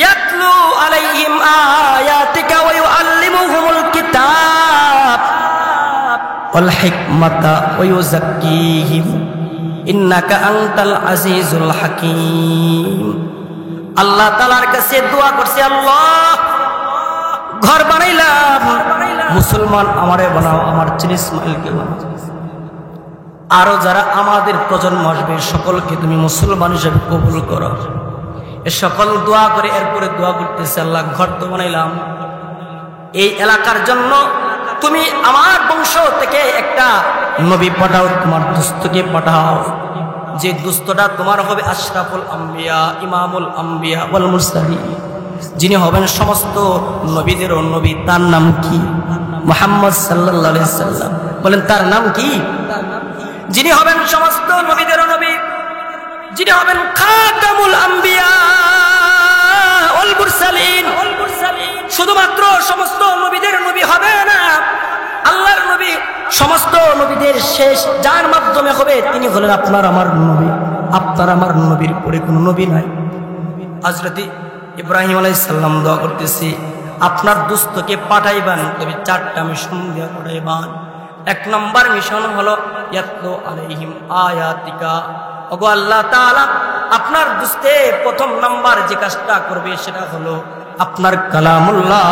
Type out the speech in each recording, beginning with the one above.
ইয়াতলু আলাইহিম আয়াতিকা ওয়া ইউআল্লিমুহুমুল কিতাব ওয়াল হিকমাতা ওয়া ইউযাক্কিহিম ইন্নাকা আনতাল আজিজুল হাকীম। আল্লাহ তাআলার কাছে দোয়া করছে, আল্লাহ ঘর বানাইলাম, মুসলমান আমারে বানাও, আমার ছেলে ইসমাইলকে বানাও, আরো যারা আমাদের প্রজন্ম আসবে সকলকে তুমি মুসলমান হিসেবে কবুল করো। এ সকল দোয়া করে এরপরে দোয়া করতেছে, আল্লাহ ঘর তো বানাইলাম, এই এলাকার জন্য তুমি আমার বংশ থেকে একটা নবী পাঠাও, তোমার দুস্থকে পাঠাও, যে দুস্থটা তোমার হবে আশরাফুল আম্বিয়া ইমামুল আম্বিয়া ওয়াল মুরসালিন, যিনি হবেন সমস্ত নবীদেরও নবী। তার নাম কি? মুহাম্মদ সাল্লাল্লাহু আলাইহি সাল্লাম। বলেন তার নাম কি? যিনি হবেন সমস্ত নবীদেরও নবী, যিনি হবেন খাতামুল আম্বিয়া ওয়াল মুরসালিন। শুধুমাত্র সমস্ত নবীদের নবী হবে না, আল্লাহর নবী সমস্ত নবীদের শেষ, যার মাধ্যমে হবে তিনি হলেন আপনার আমার নবী। আপনার আমার নবীর পরে কোনো নবী নাই। হযরত ইব্রাহিম আলাইহিস সালাম দোয়া করতেছি, আপনার দুস্থকে পাঠাইবেন, তবে 4টা মিশন দিয়ে পাঠাইবেন। 1 নম্বর মিশন হলো ইয়াতলু আলাইহিম আয়াতিকা। ওগো আল্লাহ তাআলা, আপনার দুস্থে প্রথম নাম্বার যে কাজটা করবে সেটা হলো আপনার কালামুল্লাহ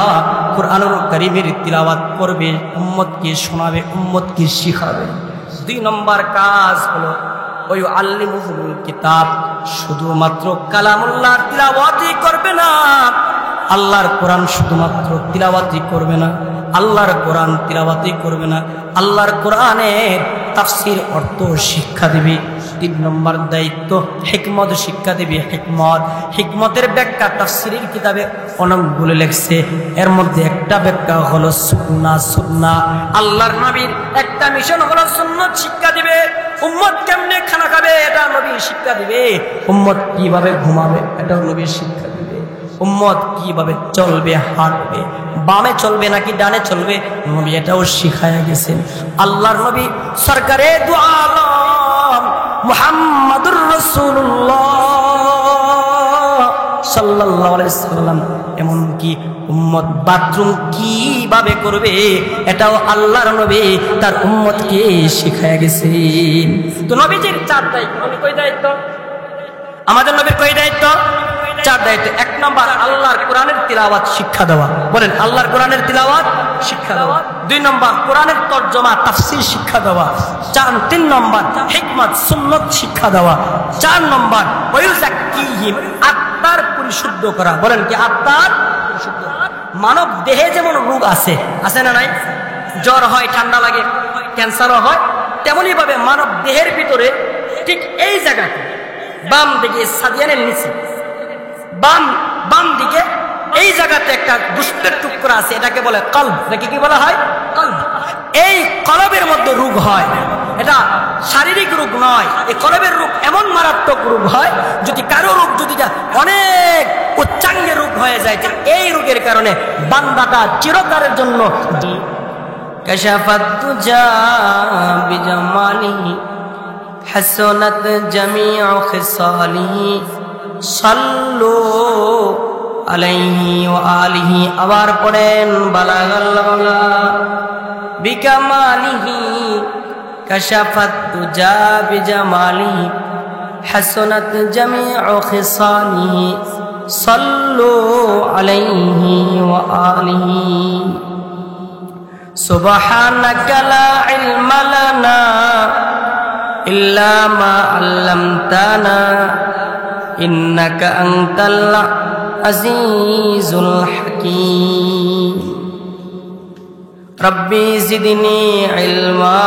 কুরআনুল কারীমের তিলাওয়াত করবে, উম্মতকে শোনাবে, উম্মতকে শিখাবে। 2 নম্বর কাজ হলো ওই আল্লিমুহুল কিতাব, শুধুমাত্র কালামুল্লাহ তিলাওয়াতই করবে না, আল্লাহর কোরআন শুধুমাত্র তিলাওয়াতই করবে না, আল্লাহর কোরআন তিলাওয়াতই করবে না, আল্লাহর কোরআনের তাফসীর অর্থ শিক্ষা দিবে। 3 নম্বর দায়িত্ব হিকমত শিক্ষা দিবে। হিকমতের ব্যাখ্যা তাফসীরের কিতাবে অনেকগুলো লেখছে, এর মধ্যে একটা ব্যাখ্যা হলো সুন্নাহ। আল্লাহর নবীর একটা মিশন হলো সুন্নাত শিক্ষা দিবে। উম্মত কেমনে খানা খাবে এটা নবী শিক্ষা দিবে, উম্মত কিভাবে ঘুমাবে এটাও নবী শিক্ষা দিবে, উম্মত কিভাবে চলবে, হাঁটবে, বামে চলবে নাকি ডানে চলবে নবী এটাও শিখায়া গেছেন। আল্লাহর নবী সরকারে দু আলম মুহাম্মাদুর রাসূলুল্লাহ সাল্লাল্লাহু আলাইহি সাল্লাম এমনকি উম্মত বাথরুম কিভাবে করবে এটাও আল্লাহর নবী তার উম্মতকে শিখায়া গেছেন। তো নবীজির 4 দায়িত্ব। কয় দায়িত্ব? আমাদের নবীর কয় দায়িত্ব? 4 দায়িত্ব। 1 নম্বর আল্লাহর কোরআনের তিলাওয়াত শিক্ষা দেওয়া। বলেন আল্লাহর কোরআনের তিলাওয়াত শিক্ষা দেওয়া। 2 নম্বর কোরআনের তরজমা তাফসীর শিক্ষা দেওয়া। 3 নম্বর হিকমত সুন্নাত শিক্ষা দেওয়া। 4 নম্বর ওয়ায়ুযাক্কিহিম, আত্মার পরিশুদ্ধ করা। বলেন কি আত্মার পরিশুদ্ধ? মানব দেহে যেমন রোগ আছে না নাই? জ্বর হয়, ঠান্ডা লাগে, ক্যান্সারও হয়, তেমনি ভাবে মানব দেহের ভিতরে ঠিক এই জায়গাতে বাম দিকে সাদিয়ানের নিচে বাম দিকে এই জায়গাতে একটা গোশতের টুকরা আছে, এটাকে বলে কলব। এটাকে কি বলা হয়? কলব। এই কলবের মধ্যে রোগ হয়, এটা শারীরিক রোগ নয়, এই কলবের রোগ এমন মারাত্মক রোগ হয়, যদি কারো রোগ যদি অনেক উচ্চাঙ্গের রোগ হয়ে যায়, এই রোগের কারণে বান্দাটা চিরকালের জন্য কাশাফাত তুজা বিজামালিহি হাসানাত জামিউ খিসালিহি সাল্লু আলাইহি ওয়া আলিহি। আবার পড়েন বালাগাল বালা বিকামালিহি কাশাফাত তুজা বিজামালিহি হাসানাত জামিউ খিসালিহি সাল্লু আলাইহি ওয়া আলিহি। সুবহানাকা লা ইলমা লানা ইল্লা মা আল্লামতানা ইন্নাকা আনতাল আজিজুল হাকীম। রব্বি জিদনি ইলমা,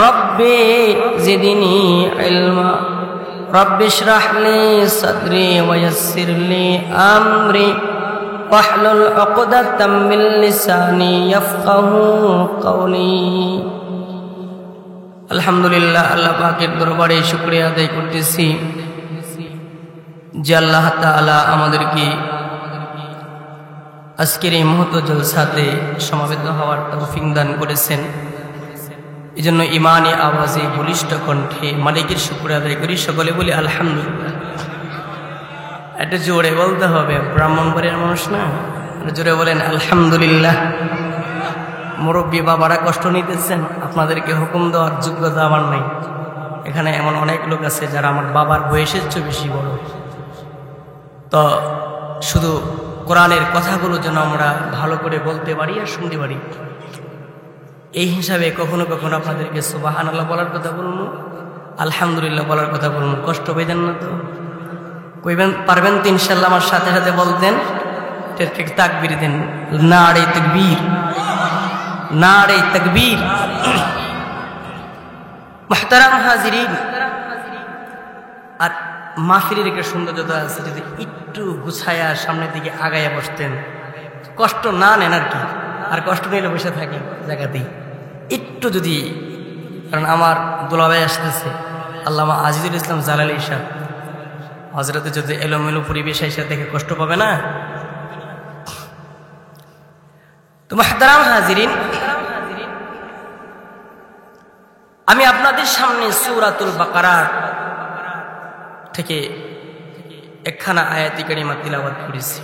রব্বি জিদনি ইলমা, রব্বি ইশরাহ লি সাদরি ওয়া ইয়াসসির লি আমরি ওয়াহলুল উকদাতাম মিন লিসানি ইয়াফকাহু কওলি। আলহামদুলিল্লাহ, আল্লাহ পাকের দরবারে শুকরিয়া আদায় করতেছি যে আল্লাহ তাআলা আমাদেরকে আজকের এই মুহূর্ত জলসাতে সমাবেত হওয়ার তৌফিক দান করেছেন। এই জন্য ইমানি আওয়াজে বলিষ্ঠ কণ্ঠে মালিকের শুকরিয়া আদায় করি। সকলে বলি আলহামদুলিল্লাহ। একটু জোরে বলতে হবে, ব্রাহ্মণবাড়িয়ার মানুষ না, জোরে বলেন আলহামদুলিল্লাহ। মুরব্বী বাবারা কষ্ট নিতেছেন, আপনাদেরকে হুকুম দেওয়ার যোগ্যতা আমার নেই। এখানে এমন অনেক লোক আছে যারা আমার বাবার বয়সের চেয়ে বেশি বড়। তো শুধু কোরআনের কথাগুলো যেন আমরা ভালো করে বলতে পারি আর শুনতে পারি, এই হিসাবে কখনো কখনো আপনাদেরকে সুবহানাল্লাহ বলার কথা বলবো, আলহামদুলিল্লাহ বলার কথা বলবো। কষ্ট পেতেন না তো? কইবেন, পারবেন তো ইনশাল্লাহ আমার সাথে সাথে বলতেন? ঠিক তাকবীর দেন, নারে তাকবীর, নারে তাকবীর। মুহতারাম হাজিরিন, আর মাহফিলের একটা সৌন্দর্যতা আছে, যদি একটু গুছায়া সামনের দিকে আগাইয়া বসতেন, কষ্ট না নেন আর কি। আর কষ্ট নিলে বসে থাকি জায়গাতেই একটু যদি, কারণ আমার দুলাভাই আসতেছে আল্লামা আজিজুল ইসলাম জালালী সাহেব, হজরতে যদি এলোমেলো পরিবেশ এসে দেখে কষ্ট পাবে না। তো মুহতারাম হাজিরিন, আমি আপনাদের সামনে সূরাতুল বাকারার থেকে একখানা আয়াতি কারিমা তিলাওয়াত করেছি।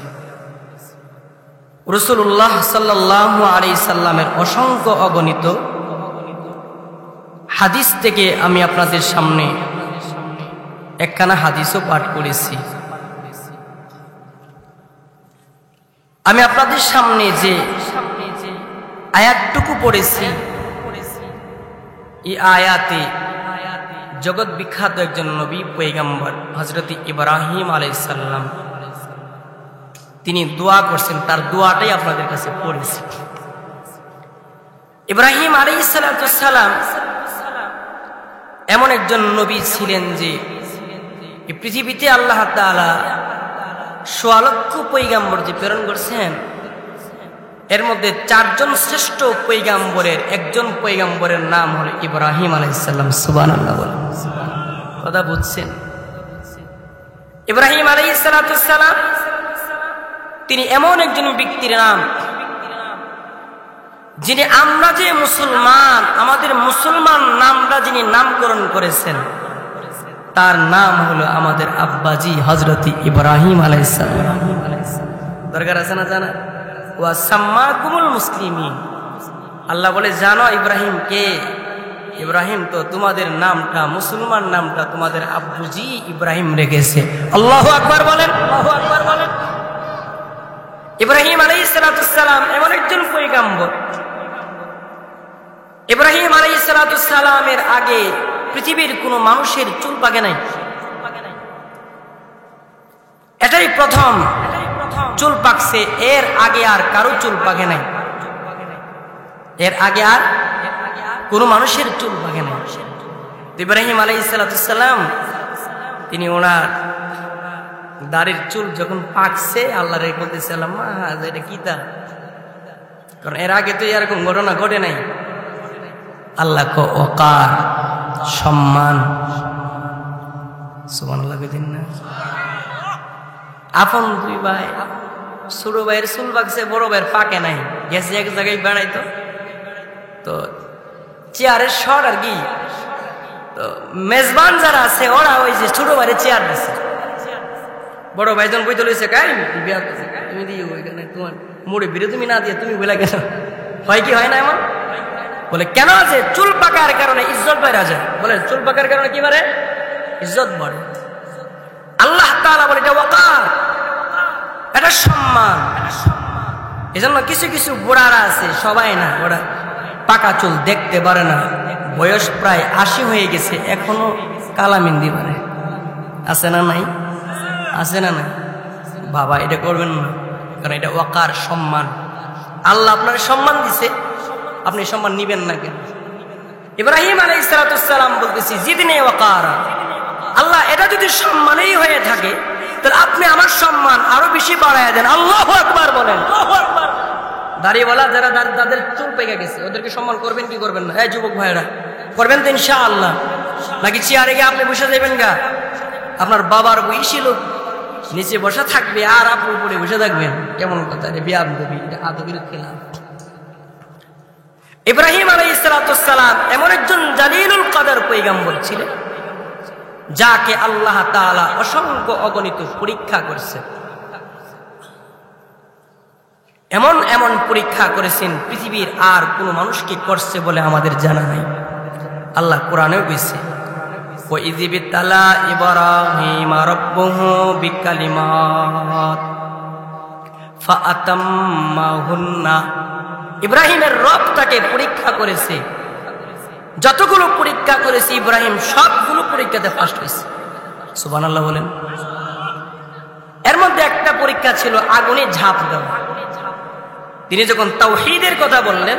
রাসূলুল্লাহ সাল্লাল্লাহু আলাইহি সাল্লামের অসংখ্য অগণিত হাদিস থেকে আমি আপনাদের সামনে একখানা হাদিসও পাঠ করেছি। আমি আপনাদের সামনে যে আয়াতটুকু পড়েছি, এই আয়াতে জগৎ বিখ্যাত একজন নবী পয়গম্বর হযরত ইব্রাহিম আলাইহিস সালাম তিনি দোয়া করছেন, তার দোয়াটাই আপনাদের কাছে পড়েছি। ইব্রাহিম আলাইহিস সালাম এমন একজন নবী ছিলেন যে এই পৃথিবীতে আল্লাহ তাআলা ১৬ লক্ষ পয়গম্বর যে প্রেরণ করছেন, এর মধ্যে ৪ জন শ্রেষ্ঠ পয়গম্বরের একজন পয়গম্বরের নাম হলো ইব্রাহিম আলাইহিস সালাম। সুবহানাল্লাহ বলেন, কথা বুঝছেন? ইব্রাহিম আলাইহিস সালাম তিনি এমন একজন ব্যক্তির নাম, যিনি আমরা যে মুসলমান, আমাদের মুসলমান নামটা যিনি নামকরণ করেছেন, তার নাম হলো আমাদের আব্বাজি হযরত ইব্রাহিম আলাইহিস সালাম। দরকার আছে না জানা? ওয়া সাম্মাকুমুল মুসলিমিন, আল্লাহ বলে জানো ইব্রাহিম কে? ইব্রাহিম তো তোমাদের নামটা, মুসলমান নামটা তোমাদের আব্বুজি ইব্রাহিম রেখেছে। আল্লাহু আকবার বলেন, আল্লাহু আকবার বলেন। ইব্রাহিম আলাইহিস সালাম এমন একজন পয়গম্বর, ইব্রাহিম আলাইহিস সালামের আগে পৃথিবীর কোন মানুষের চুল পাকে নাই, এটাই প্রথম চুল পাকছে। এর আগে আর কারো চুল পাকে নাই, এর আগে আর কোন মানুষের চুল পাকে নাই। ইব্রাহিম আলাইহিস সালাম তিনি ওনার দাড়ির চুল যখন পাকছে, আল্লাহ রে বলতেছিলাম মা এটা কি তা, কারণ এর আগে তো এরকম ঘটনা ঘটে নাই। আল্লাহ কো ওকার, সম্মান, সুবহানাল্লাহ দিন না। আপন দুই ভাই, ছোট ভাইয়ের চুল পাকছে, বড় ভাইয়ের পাকে নাই, গেছে এক জায়গায় বেড়াইতো, তো চেয়ারের শর্ট আর কি, তো মেজবান যারা আছে ওরা ওই যে ছোট ভাইয়ের চেয়ার দিচ্ছে, বড় ভাই যখন বইতে লইছে কাই বিয়া তুমি দিয়ে ওইখানে তোমার মুড়ে বিরে তুমি না দিয়ে তুমি বলে গেল, হয় কি হয় না এমন? বলে কেন আছে? চুল পাকার কারণে ইজ্জত বেড়ে যায়। বলে চুল পাকার কারণে কি বাড়ে? ইজ্জত বাড়ে। আল্লাহ তাআলা বলে এটা ওয়াকার, এটা সম্মান। এজন্য কিছু কিছু বুড়ারা আছে, সবাই না, ওরা পাকা চুল দেখতে পারে না, বয়স প্রায় ৮০ হয়ে গেছে, এখনো কালামিন্দি পারে। আছে না নাই? আছে না নাই? বাবা এটা করবেন না, কারণ এটা ওয়াকার, সম্মান। আল্লাহ আপনার সম্মান দিছে, আপনি সম্মান নিবেন না কেন? ইব্রাহিম আলাইহিস সালাম বলতেছি জিদনি ওয়াকারা, আল্লাহ এটা যদি সম্মানই হয়ে থাকে তাহলে আপনি আমার সম্মান আরো বেশি বাড়ায় দেন। আল্লাহু আকবার বলেন, আল্লাহু আকবার। দাড়িওয়ালা যারা তাদের চুল পেকে গেছে ওদেরকে সম্মান করবেন কি করবেন না? এই যুবক ভাইরা করবেন তো ইনশাআল্লাহ, নাকি চেয়ারে গিয়ে আপনি বসে যাবেন গা? আপনার বাবার বয়সী লোক নিচে বসে থাকবে আর আপনি উপরে বসে থাকবেন, কেমন কথা রে? বিয়াদবি, এটা আদবির খেলাফ। ইব্রাহিম আলাইহিস সালাম এমন একজন জালিলুল কদর পয়গম্বর ছিলেন, যাকে আল্লাহ তাআলা অসংখ্য অগণিত পরীক্ষা করেছে। এমন এমন পরীক্ষা করেছেন পৃথিবীর আর কোনো মানুষকে করছে বলে আমাদের জানা নাই। আল্লাহ কোরআনেও বলেছে, وَإِذِ ابْتَلَى إِبْرَاهِيمَ رَبُّهُ بِكَلِمَاتٍ فَأَتَمَّهُنَّ। ইব্রাহিমের রব তাকে পরীক্ষা করেছে। যতগুলো পরীক্ষা করেছে ইব্রাহিম সবগুলো পরীক্ষাতে ফার্স্ট হয়েছে। সুবহানাল্লাহ বলেন। এর মধ্যে একটা পরীক্ষা ছিল আগুনে ঝাঁপ দেওয়া। তিনি যখন তাওহীদের কথা বললেন,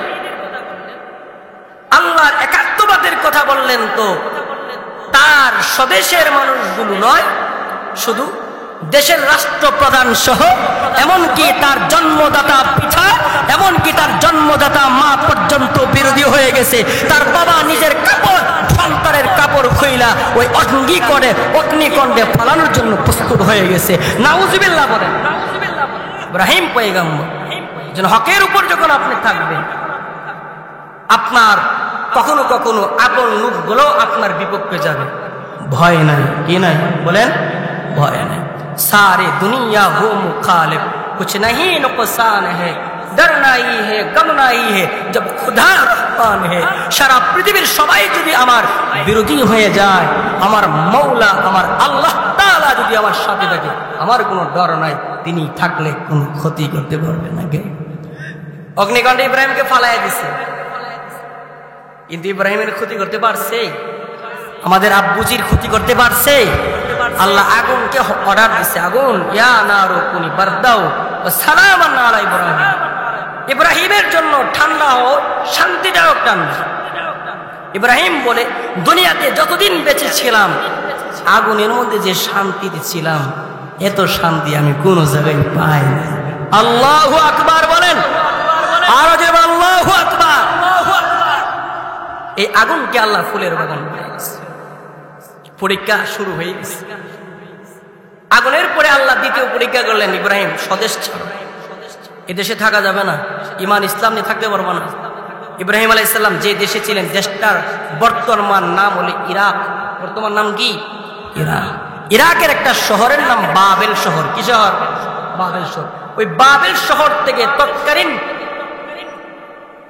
আল্লাহর একাত্মবাদের কথা বললেন, তো তার স্বদেশের মানুষগুলো নয়, শুধু দেশের রাষ্ট্রপ্রধান সহ এমনকি তার জন্মদাতা পিতা, এমনকি তার জন্মদাতা মা পর্যন্ত বিরোধী হয়ে গেছে। তার বাবা নিজের কাপড় সন্তানের কাপড় খুইলা ওই অগ্নিকণ্ডে ফালানোর জন্য প্রস্তুত হয়ে গেছে। নাউজুবিল্লাহ বলেন। ইব্রাহিম পয়গম্বর যেন হকের উপর যখন আপনি থাকবেন, আপনার কখনো কখনো আপন লোকগুলো আপনার বিপক্ষে যাবে, ভয় নাই। কি নাই বলেন? ভয় নাই। सारे दुनिया हो मुखालिफ, कुछ नहीं नुकसान है, डर नहीं है, गम नहीं है, जब खुदा रहमान है। सारा पृथ्वीर सबाई যদি আমার বিরোধী হয়ে যায়, আমার মওলা আমার আল্লাহ তাআলা যদি আমার সাথে থাকে, আমার কোনো ডর নাই। তিনি থাকলে কোনো ক্ষতি করতে পারবে না। অগ্নিকাণ্ডে ইব্রাহিমকে ফালাইয়া দিছে, কিন্তু ইব্রাহিমের ক্ষতি করতে পারছে? আমাদের আব্বুজির ক্ষতি করতে পারছে? আল্লাহ আগুনকে অর্ডার দিছে, আগুন ইয়া নারু কুনি বারদাও ওয়া সালামান আলা ইব্রাহিম। ইব্রাহিমের জন্য ঠান্ডা হও, শান্তিদায়ক ঠান্ডা। ইব্রাহিম বলে, দুনিয়াতে যতদিন বেঁচে ছিলাম আগুনের মধ্যে যে শান্তিতে ছিলাম, এত শান্তি আমি কোনো জায়গায় পাই না। আল্লাহু আকবার বলেন। আর যে আল্লাহু আকবার। এই আগুনকে আল্লাহ ফুলের বাগান বানিয়েছে। পরীক্ষা শুরু হয়ে গেছে। আগুনের পরে আল্লাহ দ্বিতীয় পরীক্ষা করলেন, ইব্রাহিম স্বদেশ ছাড়ো, এদেশে থাকা যাবে না, ঈমান ইসলাম নিয়ে থাকতে পারবো না। ইব্রাহিম আলাইহিস সালাম যে দেশে ছিলেন, দেশটার বর্তমান নাম হলো ইরাক। বর্তমান নাম কি? ইরাক। ইরাকের একটা শহরের নাম বাবেল শহর। কি শহর? বাবেল শহর। ওই বাবেল শহর থেকে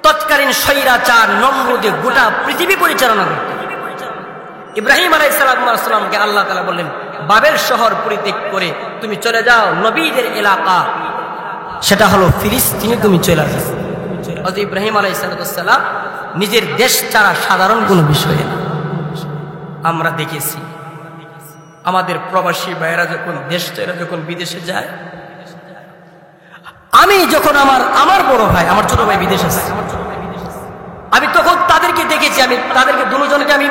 তৎকালীন স্বৈরাচার নমরুদে গোটা পৃথিবী পরিচালনা করত। ইব্রাহিম আলাইহিস সালামকে আল্লাহ তাআলা বললেন, বাবেল শহর পরিত্যাগ করে তুমি চলে যাও নবীদের এলাকা, সেটা হলো ফিলিস্তিনে, তুমি চলে যাও। হযরত ইব্রাহিম আলাইহিস সালাম নিজের দেশ ছাড়া সাধারণ কোনো বিষয় না। আমরা দেখেছি আমাদের প্রবাসী ভাইয়েরা যখন দেশ ছেড়ে যখন বিদেশে যায়, আমি যখন আমার বড় ভাই, আমার ছোট ভাই বিদেশে আছে, আমি তখন তাদেরকে দেখেছি, আমি তাদেরকে দুজনকে আমি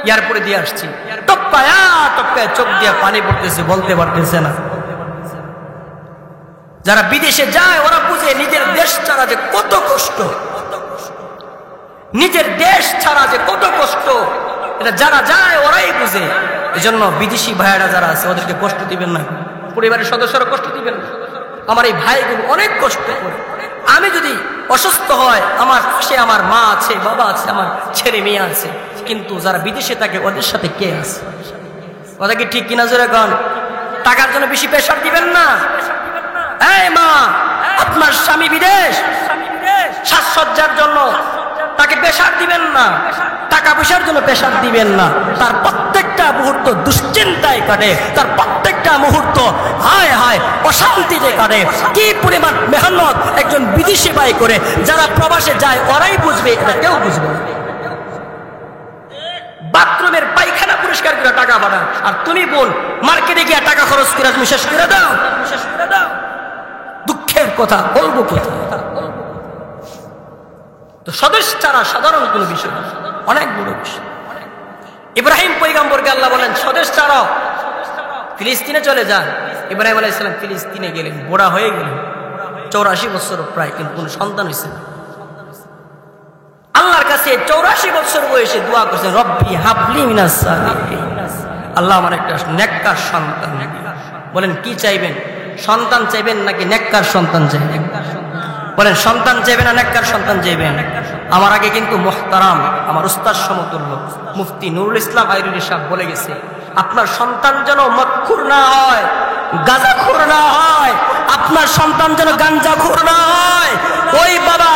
এয়ারপোর্টে দিয়ে আসছি, টপকায়া চোখ দিয়ে পানি পড়তেছে, বলতে পারতেছে না। যারা বিদেশে যায় ওরা বুঝে নিজের দেশ ছাড়া যে কত কষ্ট, নিজের দেশ ছাড়া যে কত কষ্ট, এটা যারা যায় ওরাই বুঝে। এজন্য বিদেশি ভাইয়েরা যারা আছে ওদেরকে কষ্ট দিবেন না, পরিবারের সদস্যরা কষ্ট দিবেন না। আমার এই ভাইগুলো অনেক কষ্ট করে। আমি যদি অসুস্থ হয়, আমার পাশে আমার মা আছে, বাবা আছে, আমার ছেলে মেয়ে আছে, কিন্তু যারা বিদেশে থাকে ওদের সাথে কে আছে? ওরা কি ঠিক কিনা জোরে গান? টাকার জন্য বেশি প্রেশার দিবেন না। এই মা, আপনার স্বামী বিদেশ, সাজসজ্জার জন্য তাকে প্রেশার দিবেন না, টাকা পয়সার জন্য প্রেশার দিবেন না। তার প্রত্যেকটা মুহূর্ত দুশ্চিন্তায় কাটে, তার প্রত্যেকটা মুহূর্ত হায় হায় অশান্তিতে কাটে। কি পরিমাণ মেহনত একজন বিদেশি ভাই করে, যারা প্রবাসে যায় ওরাই বুঝবে, এটা কেউ বুঝবে না। বাথরুমের পায়খানা পরিষ্কার করে টাকা বাড়ান, আর তুমি বোন মার্কেটে গিয়ে টাকা খরচ করে তুমি শেষ করে দাও। দুঃখের কথা বলবো কোথায়? তো স্বদেশ ছাড়া সাধারণ কোনো বিষয় না, অনেক বড় বিষয়। ইব্রাহিম পয়গম্বরকে আল্লাহ বলেন, স্বদেশ ছাড়াও, ফিলিস্তিনে চলে যান। ইব্রাহিম আলাইহিস সালাম ফিলিস্তিনে গেলেন, বুড়া হয়ে গেলেন, 84 বছর প্রায়, কিন্তু কোনো সন্তান হয়েছে না। আল্লাহর কাছে 84 বছর বয়সে দোয়া করছেন, রব্বি হাবলি মিনাস সালিহিন, আল্লাহ আমার একটা নেককার সন্তান। বলেন কি চাইবেন? সন্তান চাইবেন নাকি নেককার সন্তান চাইবেন? বলেন সন্তান চাইবেন না নেককার সন্তান চাইবেন? আমার আগে কিন্তু মুহতারাম আমার উস্তাদ সমতুল্য মুফতি নুরুল ইসলাম আইরুনি সাহেব বলে গেছে, আপনার সন্তান যেন মদখোর না হয়, গাঁজাখোর না হয়, আপনার সন্তান যেন গাঞ্জাখোর না হয়। ওই বাবা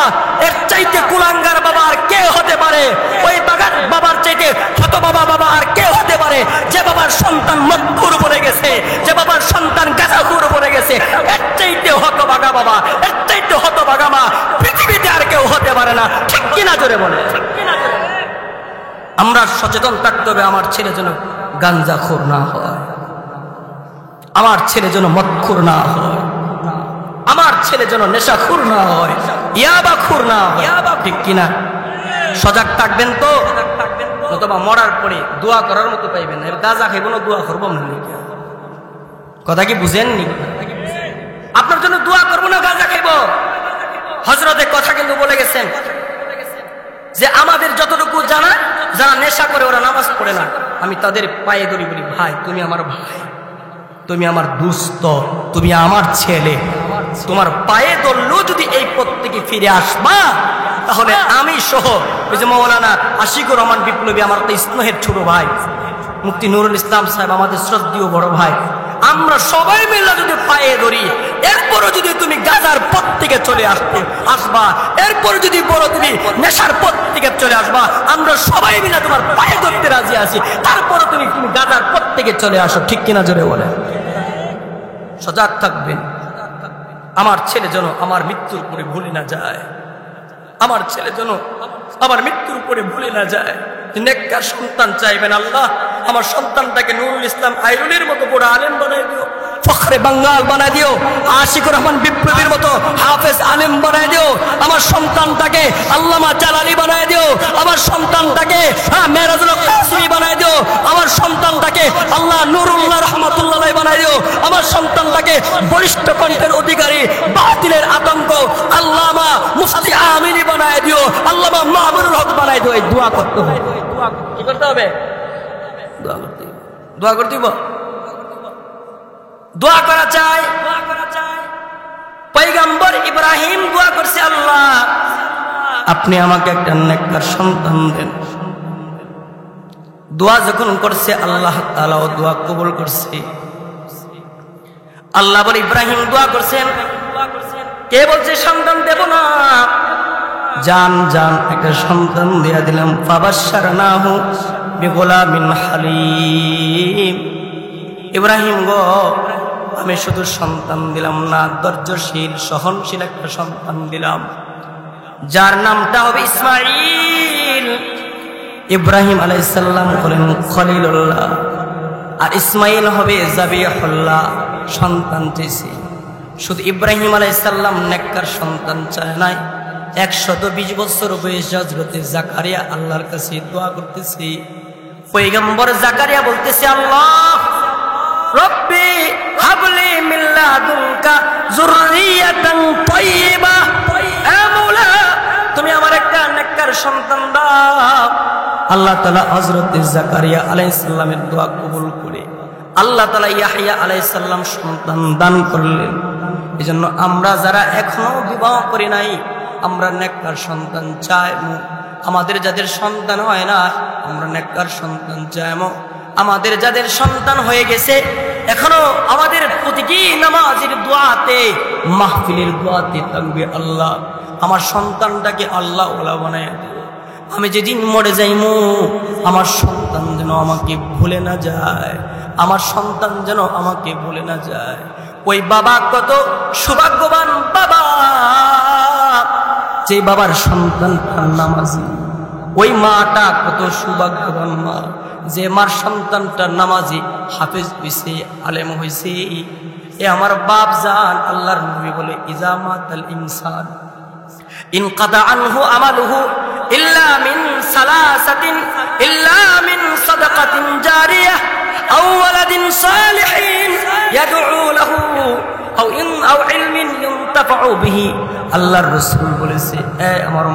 এর চাইতে কুলাঙ্গার বাবা আর কে হতে পারে? ওই বাবার চাইতে হতবাবা বাবা আর কে হতে পারে? যে বাবার সন্তান মদখোর বনে গেছে, যে বাবার সন্তান গাঁজাখোর বনে গেছে, এর চাইতে হতবাগা বাবা, এর চাইতে হতবাগা মা পৃথিবীতে আর কেউ হতে পারে না। ঠিক কিনা জোরে বলে? আমরা সচেতন থাকতে হবে, আমার ছেলে যেন গাঞ্জাখোর না হয়, আমার ছেলে যেন মদখোর না হয়, আমার ছেলে যেন নেশাখোর না হয়, ইয়াবাখোর না হয়। ঠিক কিনা? সজাগ থাকবেন তো, অথবা মরার পরে দোয়া করার মতো পাইবেন না। গাঁজা খাইব না, দোয়া করবো না। কথা কি বুঝেননি? আপনার জন্য দোয়া করবো না, গাঁজা খাইব। হযরতে কথা কিন্তু বলে গেছেন যে আমাদের যতটুকু জানা, যারা নেশা করে ওরা নামাজ পড়ে না, আমি তাদের পায়ে ধরি, বলি ভাই তুমি আমার ভাই, তুমি আমার দুস্থ, তুমি আমার ছেলে, তোমার পায়ে ধরলেও যদি এই পথ থেকে ফিরে আসবা, তাহলে আমি সহ ওই যে মৌলানা আশিকুর রহমান বিপ্লবী, আমার তো স্নেহের ছোট ভাই, মুফতি নুরুল ইসলাম সাহেব আমাদের শ্রদ্ধেয় বড় ভাই, আমরা সবাই মিলে যদি পায়ে ধরি, এরপরও যদি তুমি গাজার পথ থেকে চলে আসবা, এরপর যদি বড় তুমি নেশার পথ থেকে চলে আসবা, আমরা সবাই মিলে তোমার পায়ে ধরতে রাজি আছি, তারপরও তুমি গাজার পথ থেকে চলে আসো। ঠিক কিনা জোরে বলে? সজাগ থাকবেন। আমার ছেলে যেন আমার মৃত্যুর পরে ভুলে না যায়, আমার ছেলে যেন আমার মৃত্যুর পরে ভুলে না যায়। নেককার সন্তান চাইবেন, আল্লাহ আমার সন্তানটাকে নুরুল ইসলাম আইরুনির মতো বড় আলেম বানাই দিও, ফখরে বাঙ্গাল বানাই দিও, আশিকুর রহমান বিপ্লবীর মতো হাফেজ আলেম বানাই দিও, আমার সন্তানটাকে আল্লামা জালালি বানাই দিও, আমার সন্তানটাকে মেরাজুল কাসিমি বানাই দিও, আমার সন্তানটাকে আল্লাহ নুরুল্লাহ রহমাতুল্লাহ বানাই দিও, আমার সন্তানটাকে বলিষ্ঠ কণ্ঠের অধিকারী, বাতিলের আতঙ্ক আল্লামা মুফতি আমিনী বানাই দিও, আল্লামা মামুনুল হক বানাই দিও। এই দোয়া করতে হবে। কি করতে হবে? দোয়া করতে হবে। দোয়া করা চাই। পয়গম্বর ইব্রাহিম দোয়া করছে, আল্লাহ আপনি আমাকে একটা নেককার সন্তান দেন। দোয়া যখন করছে, আল্লাহ তাআলা ও দোয়া কবুল করছে। আল্লাহ বলে ইব্রাহিম দোয়া করছেন, কে বলছে সন্তান দেব না? জান জান একটা সন্তান দিয়া দিলাম। ফাবাশশারনাহু বিগুলামিন হালিম। ইব্রাহিম গো, আমি শুধু সন্তান দিলাম না, ধৈর্যশীল সহনশীল একটা সন্তান দিলাম, যার নামটা হবে ইসমাঈল। ইব্রাহিম আলাইহিস সালাম হলেন খলিলুল্লাহ, আর ইসমাঈল হবে যাবিহুল্লাহ। সন্তান চেয়েছে, শুধু ইব্রাহিম আলাইহিস সালাম নেককার সন্তান চায় নাই, 120 বছর বয়সে হযরতে জাকারিয়া আল্লাহর কাছে দোয়া করতেছে। পয়গম্বর জাকারিয়া বলতেছে, আল্লাহ রব্বি হাবলি মিন লাদুনকা যুররিয়াতান তাইয়্যিবা, হে মওলা তুমি আমার একটা নেককার সন্তান দাও। আল্লাহ তাআলা হযরতে জাকারিয়া আলাইহিস সালামের দোয়া কবুল করে আল্লাহ তাআলা ইয়াহইয়া আলাইহিস সালাম সন্তান দান করলেন। এজন্য আমরা যারা এখনো বিবাহ করি নাই, আমরা নেককার সন্তান চাইবো। আমাদের যাদের সন্তান হয় না, আমরা নেককার সন্তান চাইবো। আমাদের যাদের সন্তান হয়ে গেছে, এখনো আমাদের প্রতিটি নামাজের দোয়াতে, মাহফিলের দোয়াতে থাকবে, আল্লাহ আমার সন্তানটাকে আল্লাহ ওয়ালা বানায় দিও। আমি যেদিন মরে যাইমু, আমার সন্তান যেন আমাকে ভুলে না যায়, আমার সন্তান যেন আমাকে ভুলে না যায়। ওই বাবা কত সৌভাগ্যবান বাবা, যে বাবার সন্তানটা নামাজি। ওই মাটা কত সৌভাগ্যবান মা, যে মার সন্তানটা নামাজি, হাফেজ হইছে, আলেম হইছে। এ আমার বাপ জান, আল্লাহর নবী বলে, ইজা মাতাল ইনসান ইনকাদা আনহু আমালুহু ইল্লা মিন সালাসাতিন, ইল্লা মিন সাদাকাতিন জারিয়াহ আও ওয়ালাদিন সালিহিন ইয়াদউ লাহু আও ইলমিন ইউনতাফাউ বিহি। আল্লাহর রাসূল বলেছে, এ আমার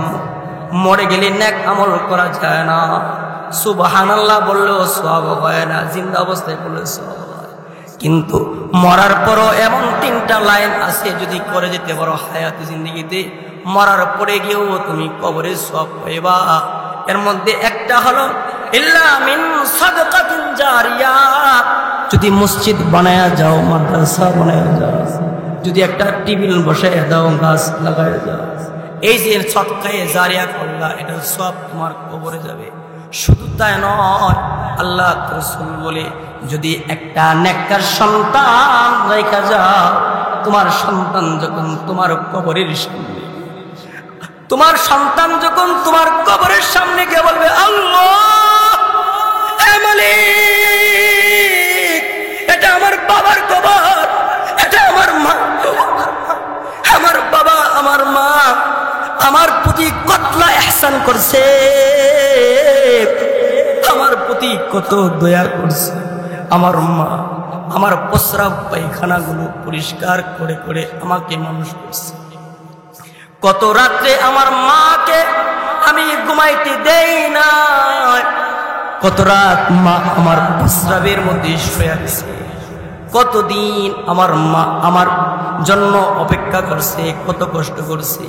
মরে গেলে নেক আমল করা যায় না, সুবহানাল্লাহ বললেও সওয়াব হয় না, জিন্দা অবস্থায় বললে সওয়াব হয়। কিন্তু মরার পরও এমন 3টা লাইন আছে, যদি করে যেতে পারো হায়াতে জিন্দেগিতে, মরার পরে গিয়েও তুমি কবরে সওয়াব পাইবা। এর মধ্যে একটা হলো ইল্লা মিন সাদকাতিন জারিয়া, যদি মসজিদ বানায়া যাও, মাদ্রাসা বানায়া যাও, যদি একটা টেবিল বসায় দাও, গাছ লাগায় যাও, এই যে সদকায়ে জারিয়া করলা, এটা সব তোমার কবরে যাবে। শুধু তাই নয়, আল্লাহ রাসূল বলে যদি একটা নেককার সন্তান রেখে যাও, তোমার সন্তান যখন তোমার কবরের সামনে, তোমার সন্তান যখন তোমার কবরের সামনে গিয়ে বলবে আল্লাহ হে মালিক, এটা আমার বাবার কবর, এটা আমার মা, আমার বাবা আমার মা আমার প্রতি কতলা ইহসান করছে, আমার প্রতি কত দয়া করছে, আমার মা আমার প্রস্রাব পায়খানাগুলো পরিষ্কার করে করে আমাকে মানুষ করছে, কত রাত্রে আমার মাকে আমি ঘুমাইতে দেই না, কত রাত মা আমার প্রস্রাবের মধ্যে শুয়ে আছে, কতদিন আমার মা আমার জন্য অপেক্ষা করছে, কত কষ্ট করছে।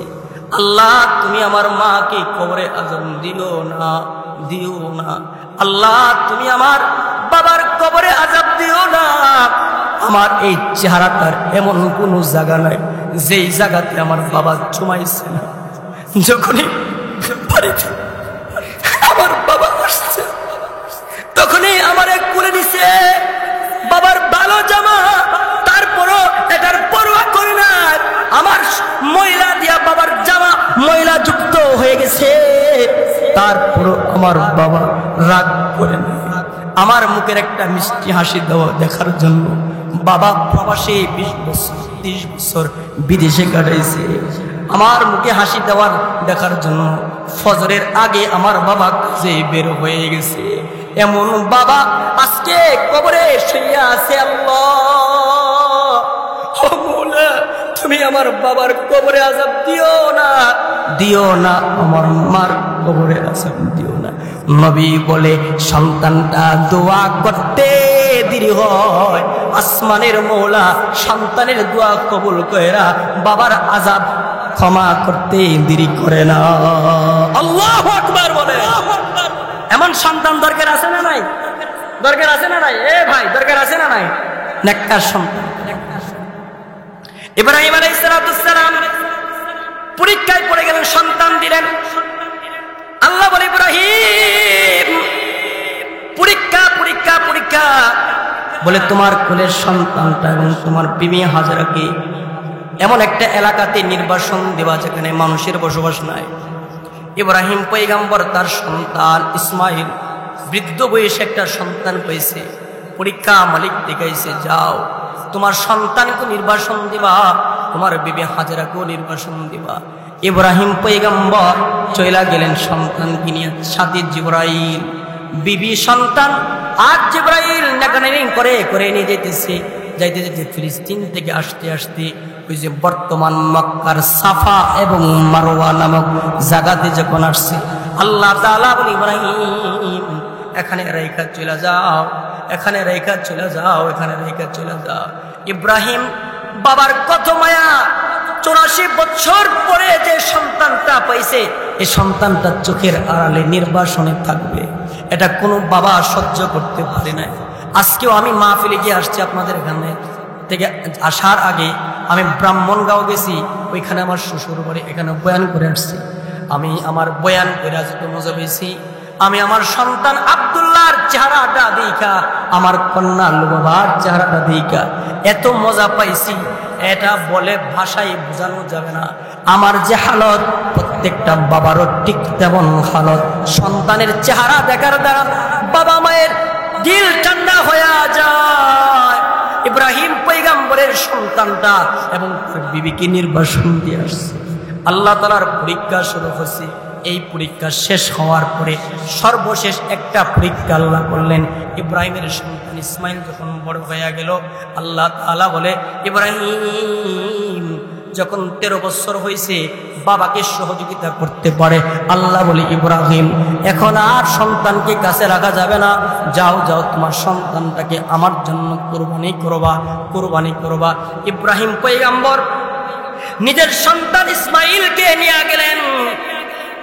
আল্লাহ তুমি আমার মাকে কবরে আযাব দিও না, দিও না। আল্লাহ তুমি আমার বাবার কবরে আযাব দিও না। আমার এই চেহারাটার এমন কোনো জায়গা নাই যেই জায়গাতে আমার বাবা চুমাইছে না। যখনই বাড়িতে আমার বাবা আসছে, তখনই আমার কুলে নিছে, বাবার ভালো জামা, তারপরও এটার পরোয়া করে না, আমার ময়লা দিয়া বাবার জামা ময়লা যুক্ত হয়ে গেছে, তারপরও আমার বাবা রাগ করে না। আমার মুখের একটা মিষ্টি হাসি দেওয়া দেখার জন্য বাবা প্রবাসে 20 বছর 30 বছর বিদেশে কাটাইছে, আমার মুখে হাসি দেওয়ার দেখার জন্য ফজরের আগে আমার বাবা কাজে বের হয়ে গেছে। এমন বাবা আজকে কবরে শুইয়া আছে। আল্লাহ ও মওলা, তুমি আমার বাবার কবরে আযাব দিও না, দিও না, আমার মার কবরে আযাব দিও না। নবী বলে সন্তানটা দোয়া করতে দেরি হয়, আসমানের মওলা সন্তানের দোয়া কবুল কইরা বাবার আযাব ক্ষমা করতে দেরি করে না। আল্লাহু আকবার বলে। এমন সন্তান দরকার আছে না নাই? দরকার আছে না নাই? এ ভাই, দরকার আছে না নাই? নেককার সন্তান। ইব্রাহিম আলাইহিস সালাম পরীক্ষায় পড়ে গেলেন, সন্তান দিলেন। আল্লাহ বলে ইব্রাহিম পরীক্ষা পরীক্ষা পরীক্ষা, বলে তোমার কোলের সন্তানটা এবং তোমার বিবি হাজেরাকে এমন একটা এলাকাতে নির্বাসন দেওয়া যেখানে মানুষের বসবাস নাই। ইব্রাহিম পয়গম্বর তার সন্তান ইসমাইল বৃদ্ধ বয়সে একটা সন্তান পেয়েছে, পরীক্ষা মালিক দেখাইছে, যাও তোমার সন্তানকে নির্বাসন দিবা, তোমার বিবি হাজেরাকেও নির্বাসন দিবা। ইব্রাহিম পয়গম্বর চইলা গেলেন সন্তানকে নিয়ে, সাথে জিবরাইল, বিবি সন্তান আর জিবরাইল নাগানিং করে করে নিয়ে যেতেছে। যাইতে যেতে ফিলিস্তিন থেকে আসতে আসতে ওই যে বর্তমান মক্কার সাফা এবং মারওয়া নামক জায়গাতে যখন আসছে, আল্লাহ তাআলা বলে ইব্রাহিম এখানে রেখা চলে যাও, এখানে রেখা চলে যাও, এখানে রেখা চলে যাও। ইব্রাহিম বাবার কত মায়া, 84 বছর পরে যে সন্তানটা পাইছে, এই সন্তানটা চোখের আড়ালে নির্বাসনে থাকবে, এটা কোনো বাবা সহ্য করতে পারে না। আজকেও আমি মাহফিলে গিয়ে আসছি, আপনাদের এখানে থেকে আসার আগে আমি ব্রাহ্মণগাঁও গেছি, ওইখানে আমার শ্বশুর বাড়ি, এখানে বয়ান করে আসছি। আমি আমার বয়ান করে আজকে মজা পেয়েছি। আমি আমার সন্তান আব্দুল্লাহর চেহারাটা দেখা, আমার কন্যা লুবাবার চেহারাটা দেখা এত মজা পাইছি, এটা বলে ভাষায় বোঝানো যাবে না। আমার যে হালত, প্রত্যেকটা বাবারও ঠিক তেমন হালত। সন্তানের চেহারা দেখার দ্বারা বাবা মায়ের দিল ঠান্ডা হয়ে যায়। ইব্রাহিম পয়গম্বরের সন্তানটা এবং তার বিবিকে নির্বাসন দিয়ে আসছে। আল্লাহ তাআলার পরীক্ষা শুরু হয়েছে। এই পরীক্ষা শেষ হওয়ার পরে সর্বশেষ একটা পরীক্ষা আল্লাহ করলেন। ইব্রাহিমের সন্তান ইসমাইল যখন বড় হয়ে গেল, আল্লাহ তাআলা বলে ইব্রাহিম যখন 13 বছর হয়েছে, বাবাকে সহযোগিতা করতে পারে। আল্লাহ বলে ইব্রাহিম এখন আর সন্তানকে কাছে রাখা যাবে না, যাও যাও তোমার সন্তানটাকে আমার জন্য কুরবানি করবা, কুরবানি করবা। ইব্রাহিম পয়গম্বর নিজের সন্তান ইসমাইলকে নিয়ে গেলেন।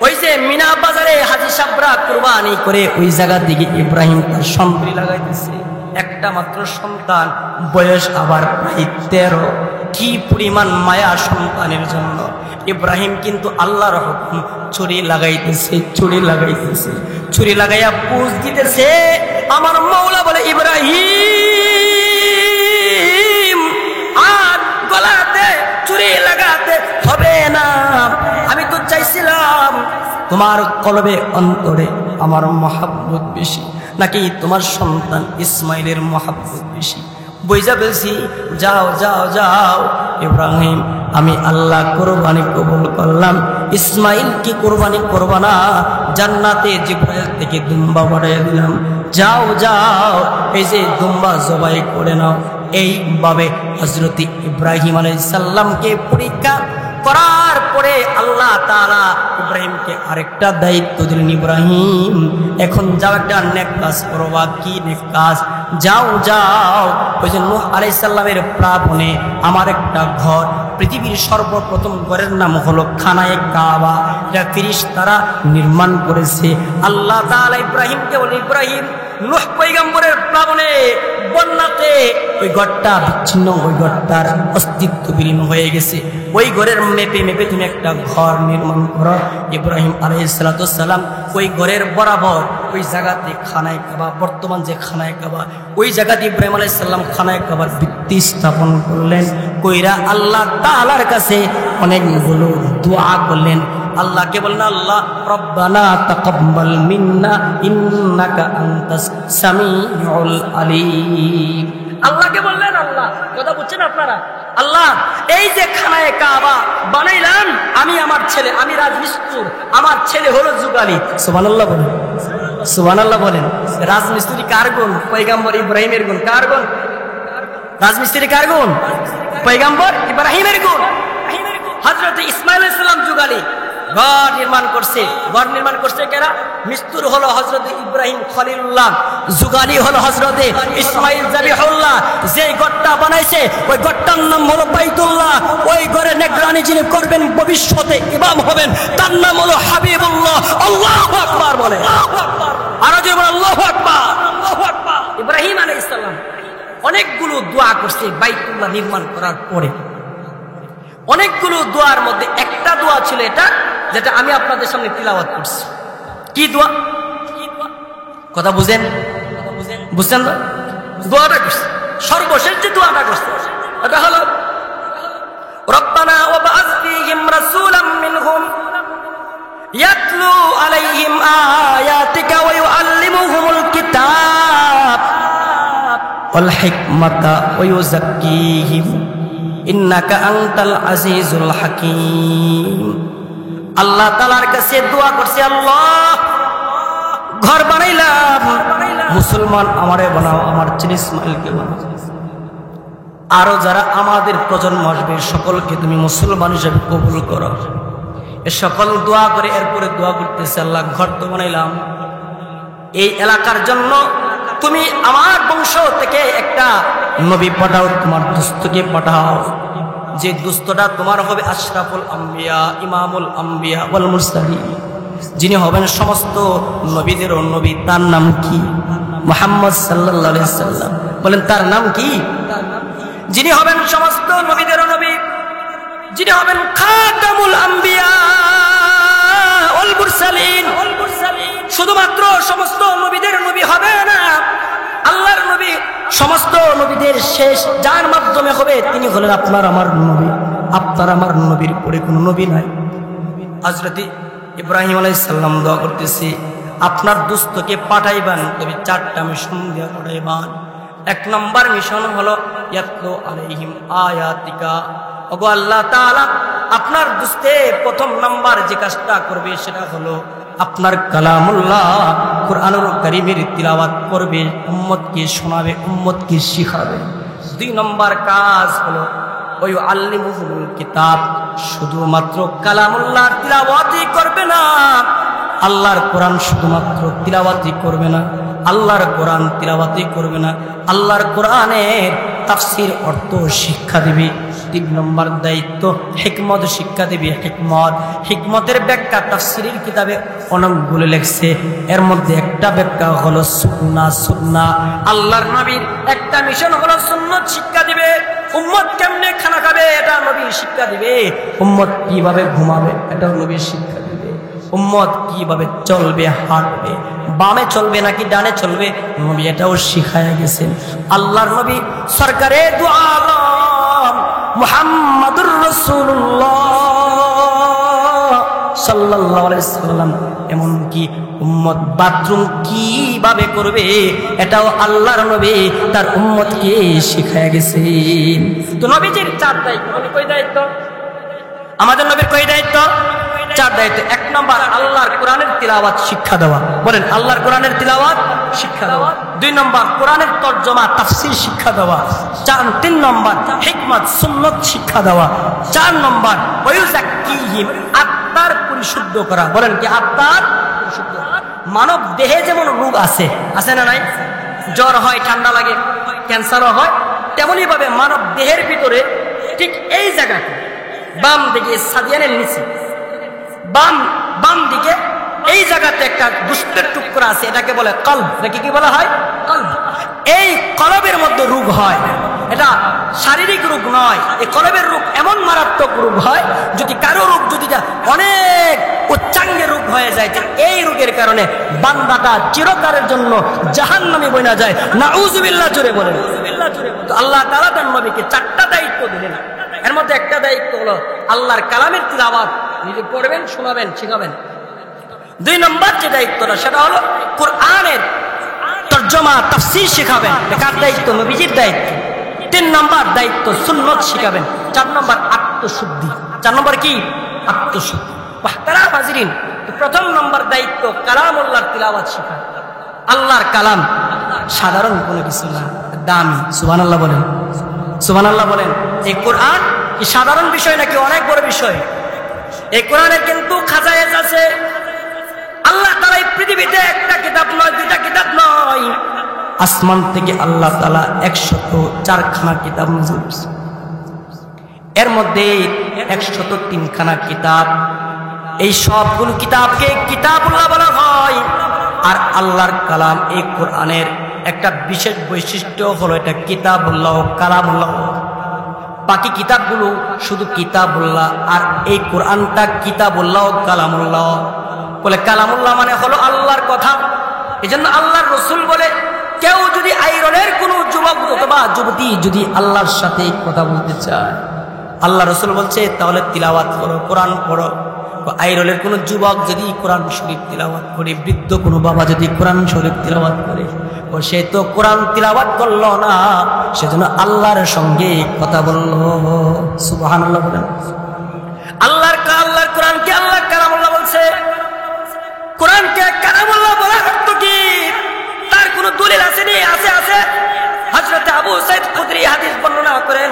ওই যে মিনা বাজারে হাজী সাবরা কুরবানি করে ওই জায়গা দিকে ইব্রাহিম তার সন্তান লাগাইতেছে, একটা মাত্র সন্তান, বয়স আবার প্রায় 13। কি পরিমাণ মায়া সন্তানের জন্য। ইব্রাহিম কিন্তু আল্লাহর হুকুম ছুরি লাগাইতেছে, ছুরি লাগাইতেছে, ছুরি লাগাইয়া পুষ দিতেছে। আমার মাওলা বলে, ইব্রাহিম আর গলাতে ছুরি লাগাতে হবে না। আমি তো চাইছিলাম তোমার কলবে অন্তরে আমার মহাব্বত বেশি, নাকি তোমার সন্তান ইসমাইলের মহাব্বত বেশি। বুঝা বলছি, যাও যাও যাও ইব্রাহিম, আমি আল্লাহ কোরবানি কবুল করলাম। ইসমাইল কি কোরবানি করবা না? জান্নাতে জিব্রাইল থেকে দুম্বা পাঠিয়ে দিলাম, যাও যাও এই যে দুম্বা জবাই করে নাও। এইভাবে হযরত ইব্রাহিম আলাইহিস সালামকে পরীক্ষা করার পরে আল্লাহ তাআলা ইব্রাহিমকে আরেকটা দায়িত্ব দিলেন, ইব্রাহিম এখন যাও একটা নেক কাজ করবা। কি নেক কাজ? যাও যাও ওই যে নূহ আলাইহিস সালামের প্রাপণে আমার একটা ঘর, পৃথিবীর সর্বপ্রথম ঘরের নাম হলো খানায়ে কাবা, এটা ফেরেশতারা নির্মাণ করেছে। আল্লাহ তাআলা ইব্রাহিমকে বলে, ইব্রাহিম নূহ পয়গম্বরের প্লাবনে বন্যাতে ওই ঘরটা বিচ্ছিন্ন, ওই ঘরটার অস্তিত্ব বিলীন হয়ে গেছে। ওই ঘরের মেপে মেপে তুমি একটা ঘর নির্মাণ করো। ইব্রাহিম আলাইহিস সালাম ওই ঘরের বরাবর ওই জায়গাতে খানায়ে কাবা, বর্তমান যে খানায়ে কাবা, ওই জায়গাতে ইব্রাহিম আলাইহিস সালাম খানায়ে কাবার ভিত্তি স্থাপন করলেন। কইরা আল্লাহ তাআলার কাছে অনেকগুলো দোয়া করলেন। আল্লাহকে বললেন, আল্লাহ রব্বানা তাকাব্বাল মিন্না ইন্নাকা আনতাস সামিউল আলিম। আল্লাহকে বললেন, আল্লাহ, কথা বুঝছেন আপনারা? আল্লাহ এই যে খানায়ে কাবা বানাইলাম আমি, আমার ছেলে, আমি রাজমিস্ত্রি, আমার ছেলে হলো যুগালি। সুবহানাল্লাহ বলেন, সুবহানাল্লাহ বলেন। রাজমিস্ত্রি কার গুণ? পয়গম্বর ইব্রাহিমের গুণ। কার গুণ? রাজমিস্ত্রি কার গুণ? পয়গম্বর ইব্রাহিমের গুণ। হযরত ইসমাইল আলাইহিস সালাম যুগালি ঘর নির্মাণ করছে। ঘর নির্মাণ করছে কারা? মিস্তুর হলো হযরত ইব্রাহিম খলিলুল্লাহ, যুগালি হলো হযরত ইসমাইল জাবিহুল্লাহ। যে ঘরটা বানাইছে ওই ঘরটার নাম হলো বাইতুল্লাহ। ওই ঘরে নিগরানি যিনি করবেন, ভবিষ্যতে ইমাম হবেন, তার নাম হলো হাবিবুল্লাহ। আল্লাহু আকবার বলে, আরো জোরে বলে আল্লাহু আকবার, আল্লাহু আকবার। ইব্রাহিম আলাইহিস সালাম অনেকগুলো দোয়া করছে বাইতুল্লাহ নির্মাণ করার পরে। অনেকগুলো দোয়ার মধ্যে একটা দোয়া ছিল এটা, যেটা আমি আপনাদের সামনে তিলাওয়াত করছি। কি দোয়া? কথা বুঝেন? বুঝছেন না? দোয়াটা করছে, সর্বশেষ যে দোয়াটা করছে এটা হলো, রব্বানা ওয়াবআস ফীহিম রাসূলাম মিনহুম ইয়াতলু আলাইহিম আয়াতিকা ওয়া ইউআল্লিমুহুমুল কিতাব ওয়াল হিকমাতা ওয়া ইউযাক্কিহিম ইন্নাকা আনতাল আজিজুল হাকীম। আল্লাহ তাআলার কাছে দোয়া করছে, আল্লাহ ঘর বানাইলাম, মুসলমান আমারে বানাও, আমার ছেলে ইসমাইলকে বানাও, আরো যারা আমাদের প্রজন্ম আসবে সকলকে তুমি মুসলমান হিসেবে কবুল করো। এ সকল দোয়া করে এরপরে দোয়া করতেছে, আল্লাহ ঘর তো বানাইলাম, এই এলাকার জন্য তুমি আমার বংশ থেকে একটা নবী পাঠাও, তোমার দুস্থকে পাঠাও, যে দুস্থটা তোমার হবে আশরাফুল আম্বিয়া, ইমামুল আম্বিয়া ওয়াল মুরসালিন, যিনি হবেন সমস্ত নবীদেরও নবী। তার নাম কি? মুহাম্মদ সাল্লাল্লাহু আলাইহি সাল্লাম। বলেন তার নাম কি? যিনি হবেন সমস্ত নবীদেরও নবী, যিনি হবেন খাতামুল আম্বিয়া ওয়াল মুরসালিন। শুধুমাত্র সমস্ত নবীদের নবী হবে না, আল্লাহর নবী সমস্ত নবীদের শেষ, যার মাধ্যমে হবে তিনি হলেন আপনার আমার নবী। আপনার আমার নবীর পরে কোনো নবী নাই। হযরত ইব্রাহিম আলাইহিস সালাম দোয়া করতেছি, আপনার দুস্থকে পাঠাইবেন, তবে 4টা মিশন দিয়ে পাঠাইবেন। 1 নম্বর মিশন হলো ইয়াতলু আলাইহিম আয়াতিকা। ওগো আল্লাহ তাআলা, আপনার দুস্থে প্রথম নাম্বার যে কাজটা করবে সেটা হলো আপনার কালামুল্লাহ কুরআনুল কারীমের তিলাওয়াত করবে, উম্মতকে শোনাবে, উম্মতকে শিখাবে। 2 নম্বর কাজ হলো ওই আল্লিমুহুল কিতাব, শুধুমাত্র কালামুল্লাহর তিলাওয়াতই করবে না, আল্লাহর কোরআন শুধুমাত্র তিলাওয়াতই করবে না, আল্লাহর কোরআন তিলাওয়াতই করবে না, আল্লাহর কোরআনের তাফসীর অর্থ শিক্ষা দিবে। 3 নম্বর দায়িত্ব হিকমত শিক্ষা দিবে। হিকমতের ব্যাখ্যা তাফসীরের কিতাবে অনেকগুলো লেখছে, এর মধ্যে একটা ব্যাখ্যা হলো সুন্নাহ। আল্লাহর নবীর একটা মিশন হলো সুন্নাত শিক্ষা দিবে। উম্মত কেমনে খানা খাবে এটা নবী শিক্ষা দিবে। উম্মত কিভাবে ঘুমাবে এটাও নবী শিক্ষা দিবে। উম্মত কিভাবে চলবে, হাঁটবে, বামে চলবে নাকি ডানে চলবে, নবী এটাও শিখায়া গেছেন। আল্লাহর নবী সরকারে দু আলম মুহাম্মাদুর রাসূলুল্লাহ সাল্লাল্লাহু আলাইহি সাল্লাম এমনকি উম্মত বাথরুম কিভাবে করবে এটাও আল্লাহর নবী তার উম্মতকে শিখায়া গেছেন। তো নবীজির 4 দায়িত্ব। নবী কয় দায়িত্ব? আমাদের নবীর কয় দায়িত্ব? 4 দায়িত্ব। 1 নম্বর আল্লাহর কোরআনের তিলাওয়াত শিক্ষা দেওয়া। বলেন আল্লাহর কোরআনের তিলাওয়াত শিক্ষা দেওয়া। 2 নম্বর কোরআনের তরজমা তাফসীর শিক্ষা দেওয়া। 3 নম্বর হিকমত সুন্নাত শিক্ষা দেওয়া। 4 নম্বর ওয়ায়ুযাক্কিহিম আত্মার পরিশুদ্ধ করা। বলেন কি আত্মার পরিশুদ্ধ? মানব দেহে যেমন রোগ আছে না নাই? জ্বর হয়, ঠান্ডা লাগে, ক্যান্সারও হয়, তেমনি ভাবে মানব দেহের ভিতরে ঠিক এই জায়গাতে বাম দিকে সাদিয়ানের নিচে বাম দিকে এই জায়গাতে একটা দুষ্টের টুকরা আছে, এটাকে বলে কলব। এটাকে কি বলা হয়? কলব। এই কলবের মধ্যে রোগ হয়, এটা শারীরিক রোগ নয়। এই কলবের রোগ এমন মারাত্মক রোগ হয়, যদি কারো রোগ যদি অনেক উচ্চাঙ্গের রোগ হয়ে যায়, এই রোগের কারণে বান্দাটা চিরকালের জন্য জাহান্নামে বইনা যায়। নাউযুবিল্লাহ জোরে বলেন। তো আল্লাহ তাআলা তার নবীকে 4টা দায়িত্ব দিলেন। এর মধ্যে একটা দায়িত্ব হলো আল্লাহর কালামের তিলাওয়াত নিজে পড়বেন, শোনাবেন, শিখাবেন। 2 নম্বর যে দায়িত্বটা সেটা হলো কোরআনের তরজমা তাফসীর শিখাবেন। কার দায়িত্ব? নবীজির দায়িত্ব। 3 নম্বর দায়িত্ব সুন্নাত শিখাবেন। 4 নম্বর আত্মশুদ্ধি। 4 নম্বর কি? আত্মশুদ্ধি। মুহতারাম হাজিরিন, প্রথম নম্বর দায়িত্ব কালামুল্লাহর তিলাওয়াত শিখা। আল্লাহর কালাম সাধারণ কোনো কিছু না, দামি। সুবহানাল্লাহ বলেন, সুবহানাল্লাহ বলেন। এই কোরআন কি সাধারণ বিষয় নাকি অনেক বড় বিষয়? এই কোরআনের কিন্তু খাজায়েজ আছে। আল্লাহ তাআলা এই পৃথিবীতে একটা কিতাব নয়, 2টা কিতাব নয়, আসমান থেকে আল্লাহ তাআলা 104 খানা কিতাব নাযিল করেছেন। এর মধ্যে 103 খানা কিতাব, এই সবগুলো কিতাবকে কিতাবুল্লাহ বলা হয়। আর আল্লাহর কালাম এই কোরআনের একটা বিশেষ বৈশিষ্ট্য হলো এটা কিতাবুল্লাহ, কালামুল্লাহ। বাকি কিতাবগুলো শুধু কিতাবুল্লাহ, আর এই কোরআনটা কিতাবুল্লাহ, কালামুল্লাহ। বলে কালামুল্লাহ মানে হলো আল্লাহর কথা। এজন্য আল্লাহর রাসূল বলে কেউ যদি আইরনের কোনো যুবক অথবা যুবতী যদি আল্লাহর সাথে কথা বলতে চায়, আল্লাহ রাসূল বলছে তাহলে তিলাওয়াত করো, কোরআন পড়ো। আইরনের কোনো যুবক যদি কোরআন শরীফ তিলাওয়াত করে, বৃদ্ধ কোনো বাবা যদি কোরআন শরীফ তিলাওয়াত করে, সে তো কোরআন তিলাওয়াত করলো না, সেজন্য আল্লাহর সঙ্গে কথা বললো। সুবহানাল্লাহ বলেন। আল্লাহর কোরআনকে আল্লাহ কালামুল্লাহ বলছে। কোরআনকে কালামুল্লাহ বলার অর্থ কি? তার কোনো দলিল আছে নি? আছে। হযরত আবু সাঈদ খুদরি হাদিস বর্ণনা করেন,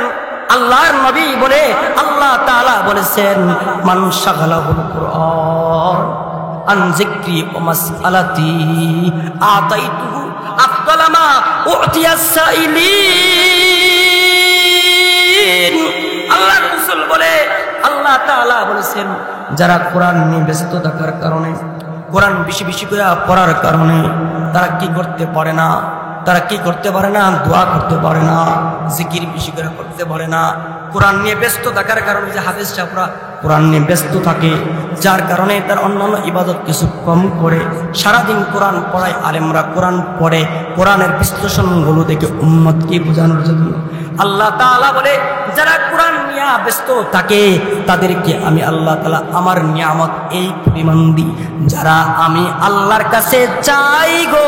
আল্লাহর নবী বলে আল্লাহ তাআলা বলেছেন, মান শাগালাহুল কুরআন আন যিকরি ওয়া মাসআলাতি আতাইতুহু আফদালা মা উতিয়াস সাইলিন। আল্লাহর রাসূল বলে, আল্লাহ তাআলা বলেছেন, যারা কোরআন নিয়ে ব্যস্ত থাকার কারণে, কোরআন বেশি বেশি করে পড়ার কারণে তারা কি করতে পারে না? তারা কি করতে পারে না? দোয়া করতে পারে না, জিকির বেশি করে করতে পারে না। কোরআন নিয়ে ব্যস্ত থাকার কারণে যে হাফেজ সাহেবরা কোরআন নিয়ে ব্যস্ত থাকে, যার কারণে তার অন্যান্য ইবাদত কিছু কম করে, সারাদিন কোরআন পড়ায় আলেমরা কোরআন পড়ে, কোরআনের বিশ্লেষণগুলো দেখে উম্মতকে বোঝানোর জন্য। আল্লাহ তাআলা বলে, যারা কোরআন নিয়ে ব্যস্ত থাকে তাদেরকে আমি আল্লাহ তাআলা আমার নিয়ামত এই পরিমাণ দিই। যারা আমি আল্লাহর কাছে চাই গো,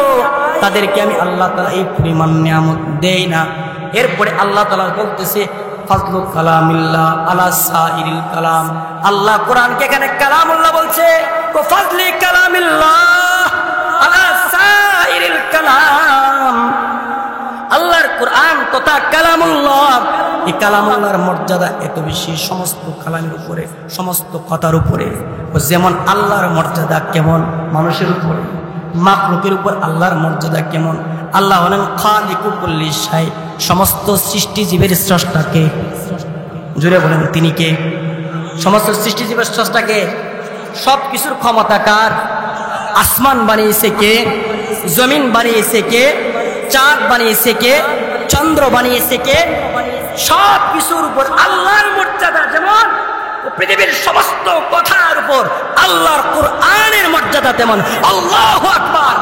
তাদেরকে আমি আল্লাহ তাআলা এই পরিমাণ নিয়ামত দেই না। এরপরে আল্লাহ তাআলা বলতেছে, ফাজলু কালামিল্লাহ আলা সাইরিল কালাম। আল্লাহ কোরআনকে এখানে কালামুল্লাহ বলছে, তো ফাজলি কালামিল্লাহ আলা সাইরিল কালাম। আল্লাহর কোরআন তথা কালামুল্লাহ, এই কালামুল্লাহর মর্যাদা এত বেশি সমস্ত কালামের উপরে, সমস্ত কথার উপরে। যেমন আল্লাহর মর্যাদা কেমন মানুষের উপরে, মাখলুকের উপর আল্লাহর মর্যাদা কেমন? আল্লাহ হলেন খালিকু কুল্লি শাই, সমস্ত সৃষ্টি জীবের স্রষ্টাকে। জুড়ে বলেন তিনি কে? সমস্ত সৃষ্টিজীবের স্রষ্টাকে, সব কিছুর ক্ষমতা কার? আসমান বানিয়েছে কে? জমিন বানিয়েছে কে? চাঁদ বানিয়েছে কে? চন্দ্র বানিয়েছে কে? সব কিছুর উপর আল্লাহর মর্যাদা যেমন পৃথিবীর সমস্ত কথার উপর আল্লাহর কোরআনের মর্যাদা তেমন। আল্লাহু আকবার,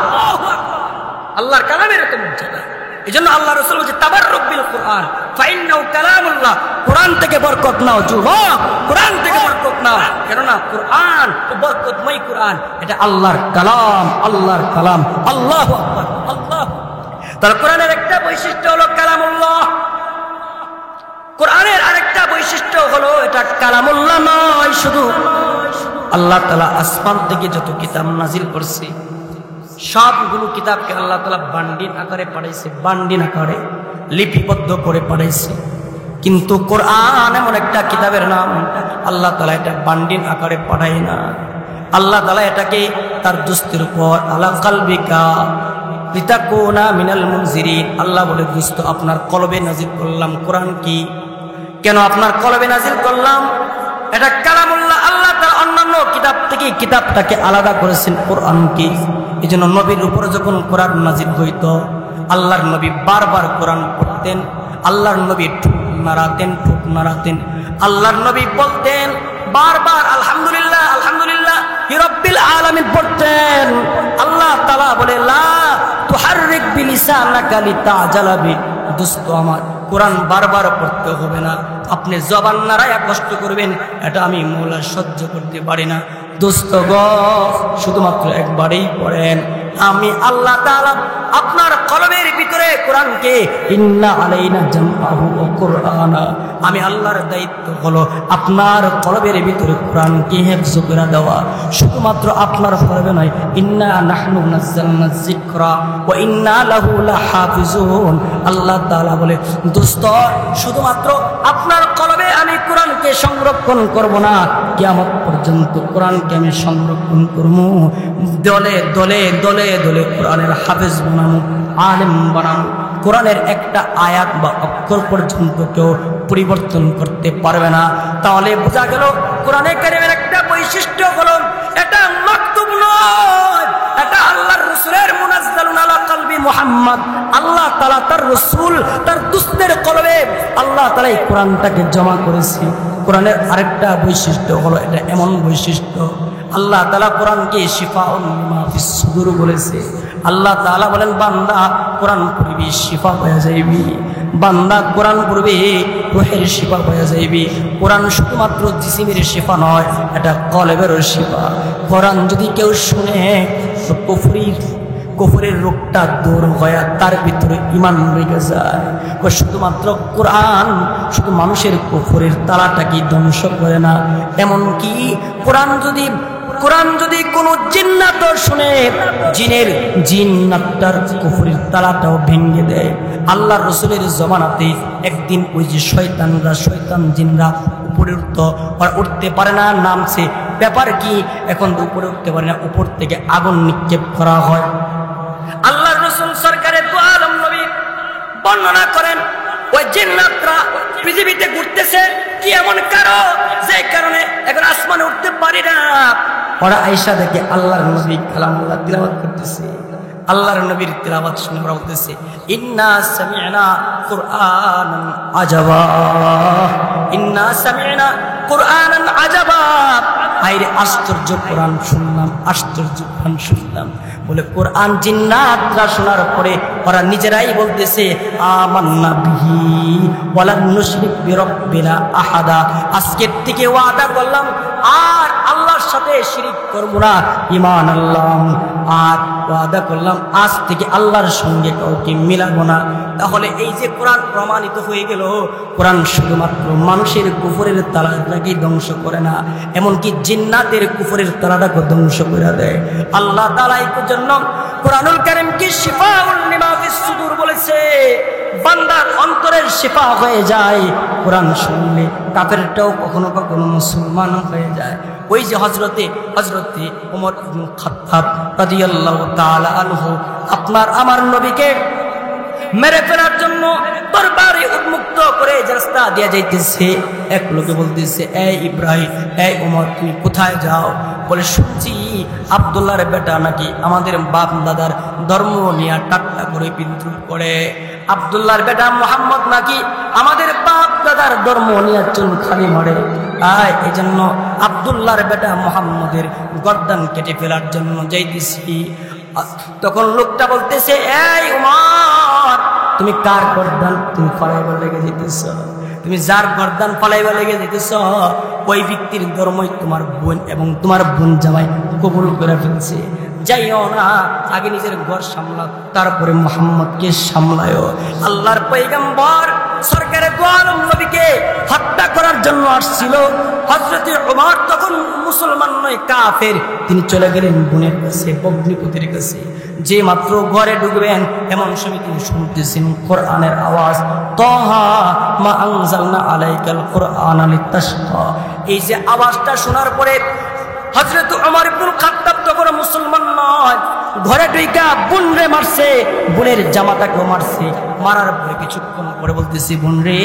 আল্লাহর কালামের এত মর্যাদা। এজন্য আল্লাহ রাসূল বলেছে তাবাররুক বিল কোরআন ফাইন্নাহু কালামুল্লাহ, কোরআন থেকে বরকত নাও যুবক, কোরআন থেকে বরকত নাও, কেননা কোরআন বরকতময় কোরআন, এটা আল্লাহর কালাম, আল্লাহর কালাম। আল্লাহু আকবার, আল্লাহ। তাহলে কোরআনের একটা বৈশিষ্ট্য হলো কালামুল্লাহ। কোরআনের আরেকটা বৈশিষ্ট্য হলো এটা কালামুল্লাহ নয় শুধু, আল্লাহ তাআলা আসমান থেকে যত কিতাব নাজিল করছে সবগুলো কিতাবকে আল্লাহ তাআলা বান্ডিল আকারে পাঠাইছে, বান্ডিল আকারে লিপিবদ্ধ করে পাঠাইছে। কিন্তু কোরআন এমন একটা কিতাবের নাম, আল্লাহ তাআলা এটা বান্ডিল আকারে পাঠায় না। আল্লাহ তাআলা এটাকে তার দোস্তের উপর আলা কালবিকা লিতাকুনা মিনাল মুনজিরিন, আল্লাহ বলে দোস্ত আপনার কলবে নাজিল করলাম কোরআন। কি কেন আপনার কলবে নাজিল করলাম? এটা কালামুল্লাহ। আল্লাহ তাআলা অন্যান্য কিতাব থেকে কিতাবটাকে আলাদা করেছেন কোরআনকে। এই জন্য নবীর উপরে যখন কোরআন নাজিল হইত, আল্লাহর নবী বারবার কোরআন পড়তেন, আল্লাহর নবী ঠোঁট নাড়াতেন, ঠোঁট নাড়াতেন, আল্লাহর নবী বলতেন বারবার আলহামদুলিল্লাহ, আলহামদুলিল্লাহ রাব্বিল আলামিন পড়তেন। আল্লাহ তাআলা বলে লা তুহাররিক বিলিসানাকা লিতাজালা বি, দোস্ত আমার কোরআন বারবার পড়তে হবে না, আপনি জবান নাড়ায়া কষ্ট করবেন, এটা আমি মওলা সহ্য করতে পারি না। দোস্ত গো শুধুমাত্র একবারেই পড়েন, আমি আল্লাহ তাআলা আপনার কলবের ভিতরে কোরআনকে ইন্না আলাইনা জামআহু ওয়া কুরআনা, আমি আল্লাহর দায়িত্ব হলো আপনার কলবের ভিতরে কোরআনকে হিফজ করে দেওয়া। শুধুমাত্র আপনার কলবে নয়, ইন্না নাহনু নাযালনা যিকরা ওয়া ইন্না লাহু লাহাফিজুন। আল্লাহ তাআলা বলে দোস্ত শুধুমাত্র আপনার কলবে আমি কোরআনকে সংরক্ষণ করব না, কিয়ামত পর্যন্ত কোরআনকে আমি সংরক্ষণ করব। দলে দলে দলে দলে কোরআনের হাফেজ বানাবো, আলেম বানাবো। কোরআনের একটা আয়াত বা অক্ষর পর্যন্ত কেউ পরিবর্তন করতে পারবে না। তাহলে বোঝা গেল কোরআনে কারীমের একটা বৈশিষ্ট্য হলো এটা মাকতুব নয়, এটা আল্লাহর রাসূলের মুনাজ্জালুন আলা কলবি মুহাম্মদ। আল্লাহ তাআলা তার রাসূল তার দুস্তের কলবে আল্লাহ তাআলা এই কোরআনটাকে জমা করেছে। কোরআনের আরেকটা বৈশিষ্ট্য হলো এটা এমন বৈশিষ্ট্য, আল্লাহ তাআলা কোরআনকে শিফাউন লিমা ফিস সুদুর বলেছে। আল্লাহ তাআলা বলেন বান্দা কোরআন পড়বি শিফা হয়ে যাইবি, বান্দা কোরআন পড়বে রূহের শিফা হয়ে যাইবি। কোরআন শুধুমাত্র জিসিমের শিফা নয়, এটা কলবেরও শিফা। কোরআন যদি কেউ শুনে তো কুফরের রোগটা দূর হয়ে তার ভিতরে ঈমান লেগে যায়। শুধুমাত্র কোরআন শুধু মানুষের কুফরের তালাটাকে ধ্বংস করে না, এমনকি কোরআন যদি কোনো জিন্নাত শুনে জিন্নাতটার কুফরের তালাটাও ভেঙে দেয়। আল্লাহর রাসূলের জমানাতে একদিন ওই যে শয়তান জিনরা উপরে উঠতে পারে না, নামছে। ব্যাপার কি? এখন তো উপরে উঠতে পারে না, উপর থেকে আগুন নিক্ষেপ করা হয়। আল্লাহর রাসূল সরকারে দু আলম নবী বর্ণনা করেন ওই জিন্নাতরা পৃথিবীতে ঘুরতেছে কি এমন কারণ, যে কারণে এখন আসমানে উঠতে পারি না। ওরা আয়েশা দেখে আল্লাহর নবী কালামুল্লাহ তিলাওয়াত করতেছে, আল্লাহর নবীর তিলাওয়াত শুনে ওরা বলতেছে ইন্না সামি'না কুরআনান আজাবা, ইন্না সামি'না কুরআনান আজাবা। আইরে আশ্চর্য কোরআন শুনলাম, আশ্চর্য কোরআন শুনলাম। বলে কোরআন জিন্নাতরা শোনার পরে ওরা নিজেরাই বলতেছে আমান্না বিহি ওয়ালা নুশরিক বিরাব্বিনা আহাদা, আজকের থেকে ওয়াদা করলাম আর আল্লাহর সাথে শিরিক করব না, ঈমান আনলাম। আর ওয়াদা করলাম আজ থেকে আল্লাহর সঙ্গে কাউকে মিলাবো না। তাহলে এই যে কোরআন প্রমাণিত হয়ে গেল, কোরআন শুধুমাত্র মানুষের কুফরের তালাটাকে ধ্বংস করে না, এমনকি জিন্নাতের কুফরের তালাটাকে ধ্বংস করে দেয়। আল্লাহ তাআলা এই জন্য কোরআনুল কারীমকে শিফাউল লিমা ফিস সুদুর বলেছে। বান্দার অন্তরের শিফা হয়ে যায় কোরআন শুনলে, কাফেরটাও কখনো কখনো মুসলমান হয়ে যায়। ওই যে হযরতে ওমর ইবনে খাত্তাব রাদিয়াল্লাহু তাআলা আনহু আপনার আমার নবীকে মেরে ফেলার জন্য দরবারে উন্মুক্ত করে যে রাস্তা দিয়ে যাইতেছে, এক লোকে বলতেছে, এই ইব্রাহিম, এই ওমর, তুমি কোথায় যাও? বলে, শুনছি আব্দুল্লাহর বেটা নাকি আমাদের বাপ দাদার ধর্ম নিয়ে ঠাট্টা করে বিদ্রুপ করে। আব্দুল্লাহর বেটা মুহাম্মদ নাকি আমাদের বাপ দাদার ধর্ম নিয়ে চুল খালি মারে। এই জন্য আব্দুল্লাহর বেটা মুহাম্মদের গর্দান কেটে ফেলার জন্য যাইতেছি। তখন লোকটা বলতেছে, এই উমর, তুমি কার গর্দান তুমি ফলাইবার লেগে যেতেছ? তুমি যার গর্দান ফলাইবার লেগে যেতেছ, ওই ব্যক্তির ধর্মই তোমার বোন এবং তোমার বোন জামাই কবুল করে ফেলছে। যাইও না, আগে নিজের ঘর সামলাও, তারপরে মুহাম্মদকে সামলায়। আল্লাহর পয়গম্বর সরকারে দু আলম নবীকে হত্যা করার জন্য আসছিল। হযরত ওমর তখন মুসলমান নয়, কাফের। তিনি চলে গেলেন বোনের কাছে, অগ্নিপতির কাছে। যে মাত্র ঘরে ঢুকবেন এমন সময় তিনি শুনতেছেন কোরআনের আওয়াজ, তাহা মা আনজালনা আলাইকাল কোরআন লিতাশকা। এই যে আওয়াজটা শোনার পরে হযরত ওমর ইবনে খাত্তাব তখন মুসলমান নয়, ঘরে ঢুইকা বোনরে মারছে, বোনের জামাতাকে মারছে। মারার পরে কিছুক্ষণ পরে বলতেছি, বোন রে,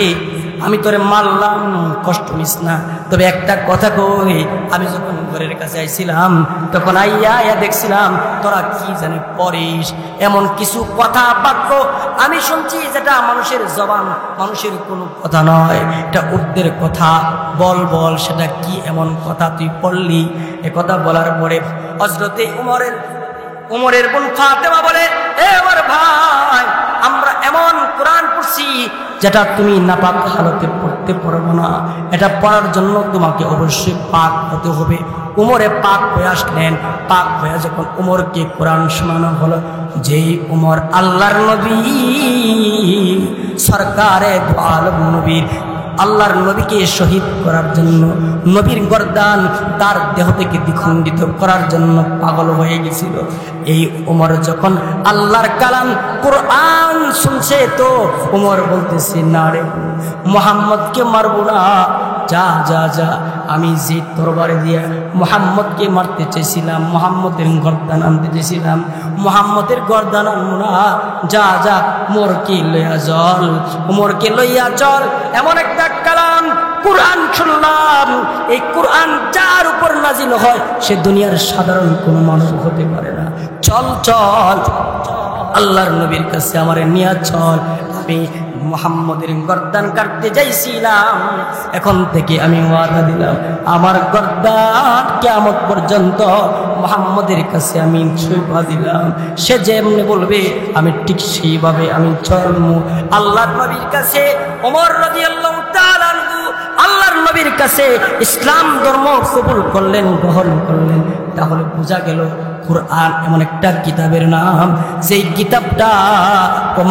আমি তোরে মারলাম, কষ্ট নিস না, তবে একটা কথা কই, আমি যখন ঘরের কাছে আইছিলাম তখন আইয়া দেখছিলাম তোরা কি জানে পড়িস, এমন কিছু কথা বাক্য আমি শুনছি যেটা মানুষের জবান, মানুষের কোনো কথা নয়, এটা উর্দের কথা। বল সেটা কি এমন কথা তুই পড়লি? এ কথা বলার পরে হযরতে উমরের বোন ফাতেমা বলে, এ আমার ভাই, আমরা এমন কোরআন পড়ছি যেটা তুমি নাপাক হালতে পড়তে পারবো না, এটা পড়ার জন্য তোমাকে অবশ্যই পাক হতে হবে। উমরে পাক হয়ে আসলেন। পাক হয়ে যখন উমরকে কোরআন শোনানো হলো, যেই উমর আল্লাহর নবী সরকারে দু আলম নবীর আল্লাহর নবীকে শহীদ করার জন্য, নবীর গর্দান তার দেহ থেকে দ্বিখণ্ডিত করার জন্য পাগল হয়ে গেছিল, এই উমর যখন আল্লাহর কালাম কোরআন শুনছে, তো উমর বলতেছে, না রে, মুহাম্মদকে মারবো না, যা যা যা, আমি যে তরবারি দিয়ে মুহাম্মদকে মারতে চেয়েছিলাম, মুহাম্মদের গর্দান আনতে চেয়েছিলাম, মুহাম্মদের গর্দান আনবো না, যা যা, উমরকে লইয়া চল, উমরকে লইয়া চল। এমন একটা কালাম কোরআন শুনলাম, এই কোরআন যার উপর নাজিল হয় সে দুনিয়ার সাধারণ কোনো মানুষ হতে পারে না। চল চল, আল্লাহর নবীর কাছে আমারে নিয়ে চল। আমি মুহাম্মদের গর্দান কাটতে যাইছিলাম, এখন থেকে আমি ওয়াদা দিলাম, আমার গর্দান কিয়ামত পর্যন্ত মুহাম্মদের কাছে আমি ছুঁয়ে দিলাম। সে যেমনি বলবে আমি ঠিক সেইভাবে আমি চলমু। আল্লাহর নবীর কাছে ওমর রাদিয়াল্লাহু তাআলা আনহু আল্লাহর নবীর কাছে ইসলাম ধর্ম কবুল করলেন, গ্রহণ করলেন। তাহলে বোঝা গেল কোরআন এমন একটা কিতাবের নাম, যেই কিতাবটা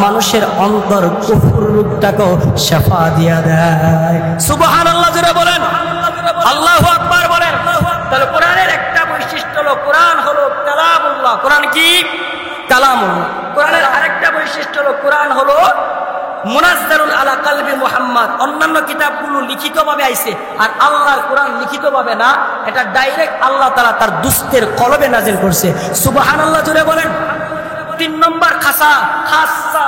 মানুষের অন্তর কুফর রূপটাকেও শাফা দিয়া দেয়। সুবহানাল্লাহ জোরে বলেন, আল্লাহু আকবার বলেন। তাহলে কোরআনের একটা বৈশিষ্ট্য হলো কোরআন হলো কালামুল্লাহ। কোরআন কি? কালামুল্লাহ। কোরআনের আরেকটা বৈশিষ্ট্য হলো কোরআন হলো মুনাজ্জালুন আলা কলবি মুহাম্মদ। অন্যান্য কিতাবগুলো লিখিতভাবে আইছে, আর আল্লাহর কোরআন লিখিতভাবে না, এটা ডাইরেক্ট আল্লাহ তাআলা তার দুস্তের কলবে নাজিল করছে। সুবহানাল্লাহ জোরে বলেন। 3 নম্বর খাসা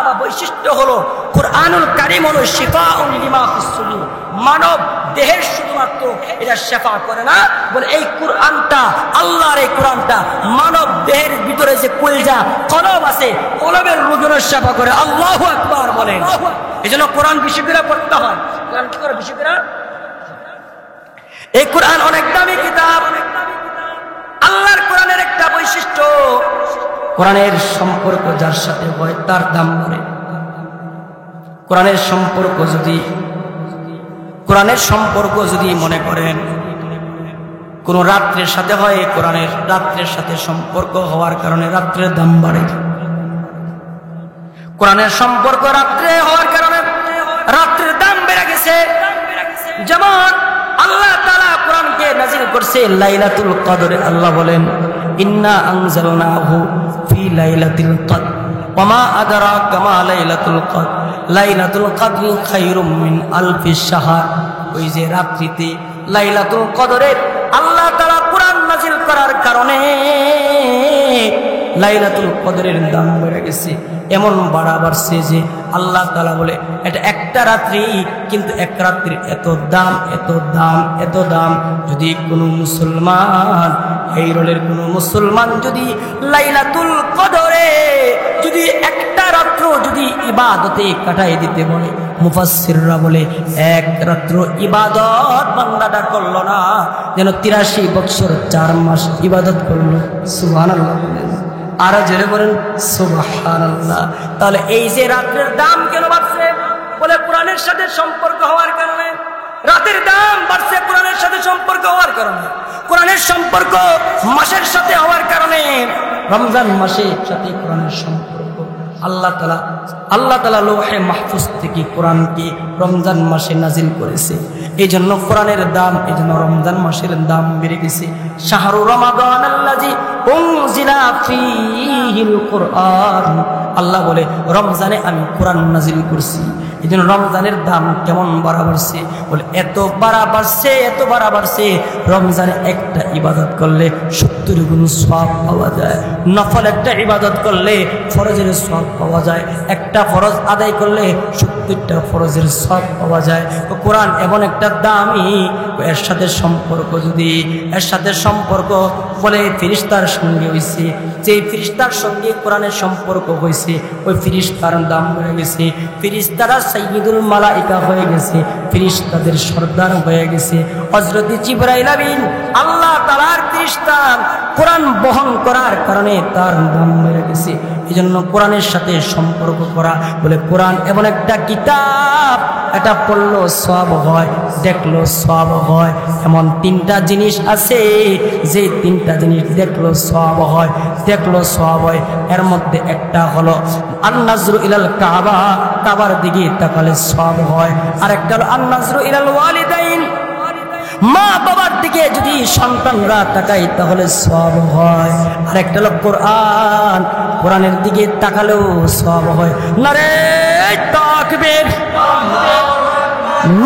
বা বৈশিষ্ট্য হলো কোরআনুল কারীম হলো শিফাউন লিমা ফিস সুদূর। মানব দেহের শুধুমাত্র এটা শেফা করে না, বলে এই কোরআনটা, আল্লাহর এই কোরআনটা মানব দেহের ভিতরে যে কলজা কলব আছে, কলবের রোগেরও শেফা করে। আল্লাহু আকবার বলেন। এজন্য কোরআন বেশি করে পড়তে হয়। কোরআন কি করে বেশি করে? এই কোরআন অনেক দামি কিতাব। আল্লাহর কোরআনের একটা বৈশিষ্ট্য, কোরআনের সম্পর্ক যার সাথে হয় তার দাম বাড়ে। কোরআনের সম্পর্ক যদি মনে করেন কোন রাত্রের সাথে হয়, কোরআনের রাত্রের সাথে সম্পর্ক হওয়ার কারণে রাত্রের দাম বাড়ে। কোরআনের সম্পর্ক রাত্রে হওয়ার কারণে রাত্রের দাম বেড়ে গেছে। যেমন আল্লাহ তাআলা কোরআনকে নাযিল করছে লাইলাতুল কদরে। আল্লাহ বলেন, ইন্না আনজালনাহু ফি লাইলাতিল কদর ওয়া মা আদরাকা মা লাইলাতুল কদর লাইলাতুল কদর খায়রুম মিন আলফি শাহর। ওই যে রাত্রিতে লাইলাতুল কদরে আল্লাহ তাআলা কোরআন নাযিল করার কারণে লাইলাতুল কদরের দাম বেড়ে গেছে। এমন বাড়া বাড়ছে যে আল্লাহ তাআলা বলে এটা একটা রাত্রি, কিন্তু এক রাত্রির এত দাম, এত দাম, এত দাম। যদি কোনো মুসলমান, এই রোলের কোনো মুসলমান যদি লাইলাতুল কদরে যদি একটা রাত্র যদি ইবাদতে কাটাই দিতে বলে, মুফাসসিররা বলে এক রাত্র ইবাদত বান্দাটা করলো না, যেন 83 বছর 4 মাস ইবাদত করলো। সুবহানাল্লাহ বলেন, আর জোরে বলেন সুবহানাল্লাহ। তাহলে এই যে রাতের দাম কেন বাড়ছে? বলে কোরআনের সাথে সম্পর্ক হওয়ার কারণে। রাতের দাম বাড়ছে কোরআনের সাথে সম্পর্ক হওয়ার কারণে, কোরআনের সম্পর্ক মাসের সাথে হওয়ার কারণে। রমজান মাসের সাথে কোরআনের সম্পর্ক। আল্লাহ তাআলা লৌহে মাহফুজ থেকে কোরআনকে রমজান মাসে নাজিল করেছে। এই জন্য কোরআনের দাম, এই জন্য রমজান মাসের দাম বেড়ে গেছে। শাহরু রমাদান আল্লাযী উনজিলা ফীহিল কুরআন, আল্লাহ বলে রমজানে আমি কোরআন নাজিল করছি। এই জন্য রমজানের দাম কেমন বাড়া বাড়ছে? বলে এত বাড়া বাড়ছে, এত বাড়া বাড়ছে, রমজানে একটা ইবাদত করলে 70 গুণ সওয়াব পাওয়া যায়। নফল একটা ইবাদত করলে ফরজের সওয়াব পাওয়া যায়। একটা ফরজ আদায় করলে 70টা ফরজের সওয়াব পাওয়া যায়। তো কোরআন এমন একটা দামি, এর সাথে সম্পর্ক যদি, এর সাথে সম্পর্ক বলে ফেরেশতার সঙ্গে হয়েছে। যে ফেরেশতার সঙ্গে কোরআনের সম্পর্ক হয়েছে, ওই ফেরেশতার দাম হয়ে গেছে। ফেরেশতারা সাইয়্যিদুল মালায়েকা হয়ে গেছে, ফেরেশতাদের সর্দার হয়ে গেছে। হযরত জিবরাইল আমিন আল্লাহ তাআলার ফেরেশতা, কোরআন বহন করার কারণে তার দাম বেড়ে গেছে। এই জন্য কোরআনের সাথে সম্পর্ক করা। বলে কোরআন এমন একটা কিতাব, এটা পড়লো সওয়াব হয়, দেখলো সওয়াব হয়। এমন 3টা জিনিস আছে, যে 3টা জিনিস দেখলো সওয়াব হয়, দেখলো সওয়াব হয়। এর মধ্যে একটা হলো আন-নাজরু ইলাল কাবা, কাবার দিকে তাকালে সওয়াব হয়। আর একটা হলো আন-নাজরু ইলাল ওয়ালিদাইন, মা বাবার দিকে যদি সন্তানরা তাকায় তাহলে সওয়াব হয়। আর একটা হলো কোরআন, কোরআনের দিকে তাকালেও সওয়াব হয়। নারে তাকবীর,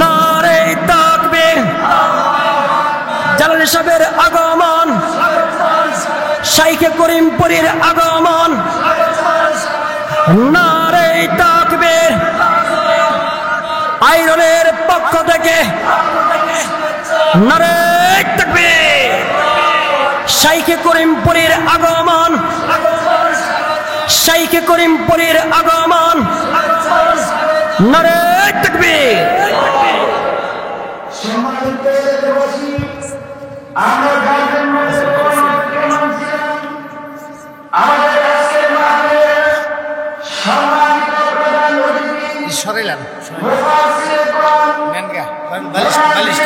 নারে তাকবীর। জালালী সাহেবের আগমন, শাইখে করিমপুরীর আগমন। নারে তাকবীর। আইরনের পক্ষ থেকে নারে তাকবীর। শাইখে করিমপুরীর আগমন, শাইখে করিমপুরীর আগমন। নারে তাকবীর। সরাইলাম বালিশ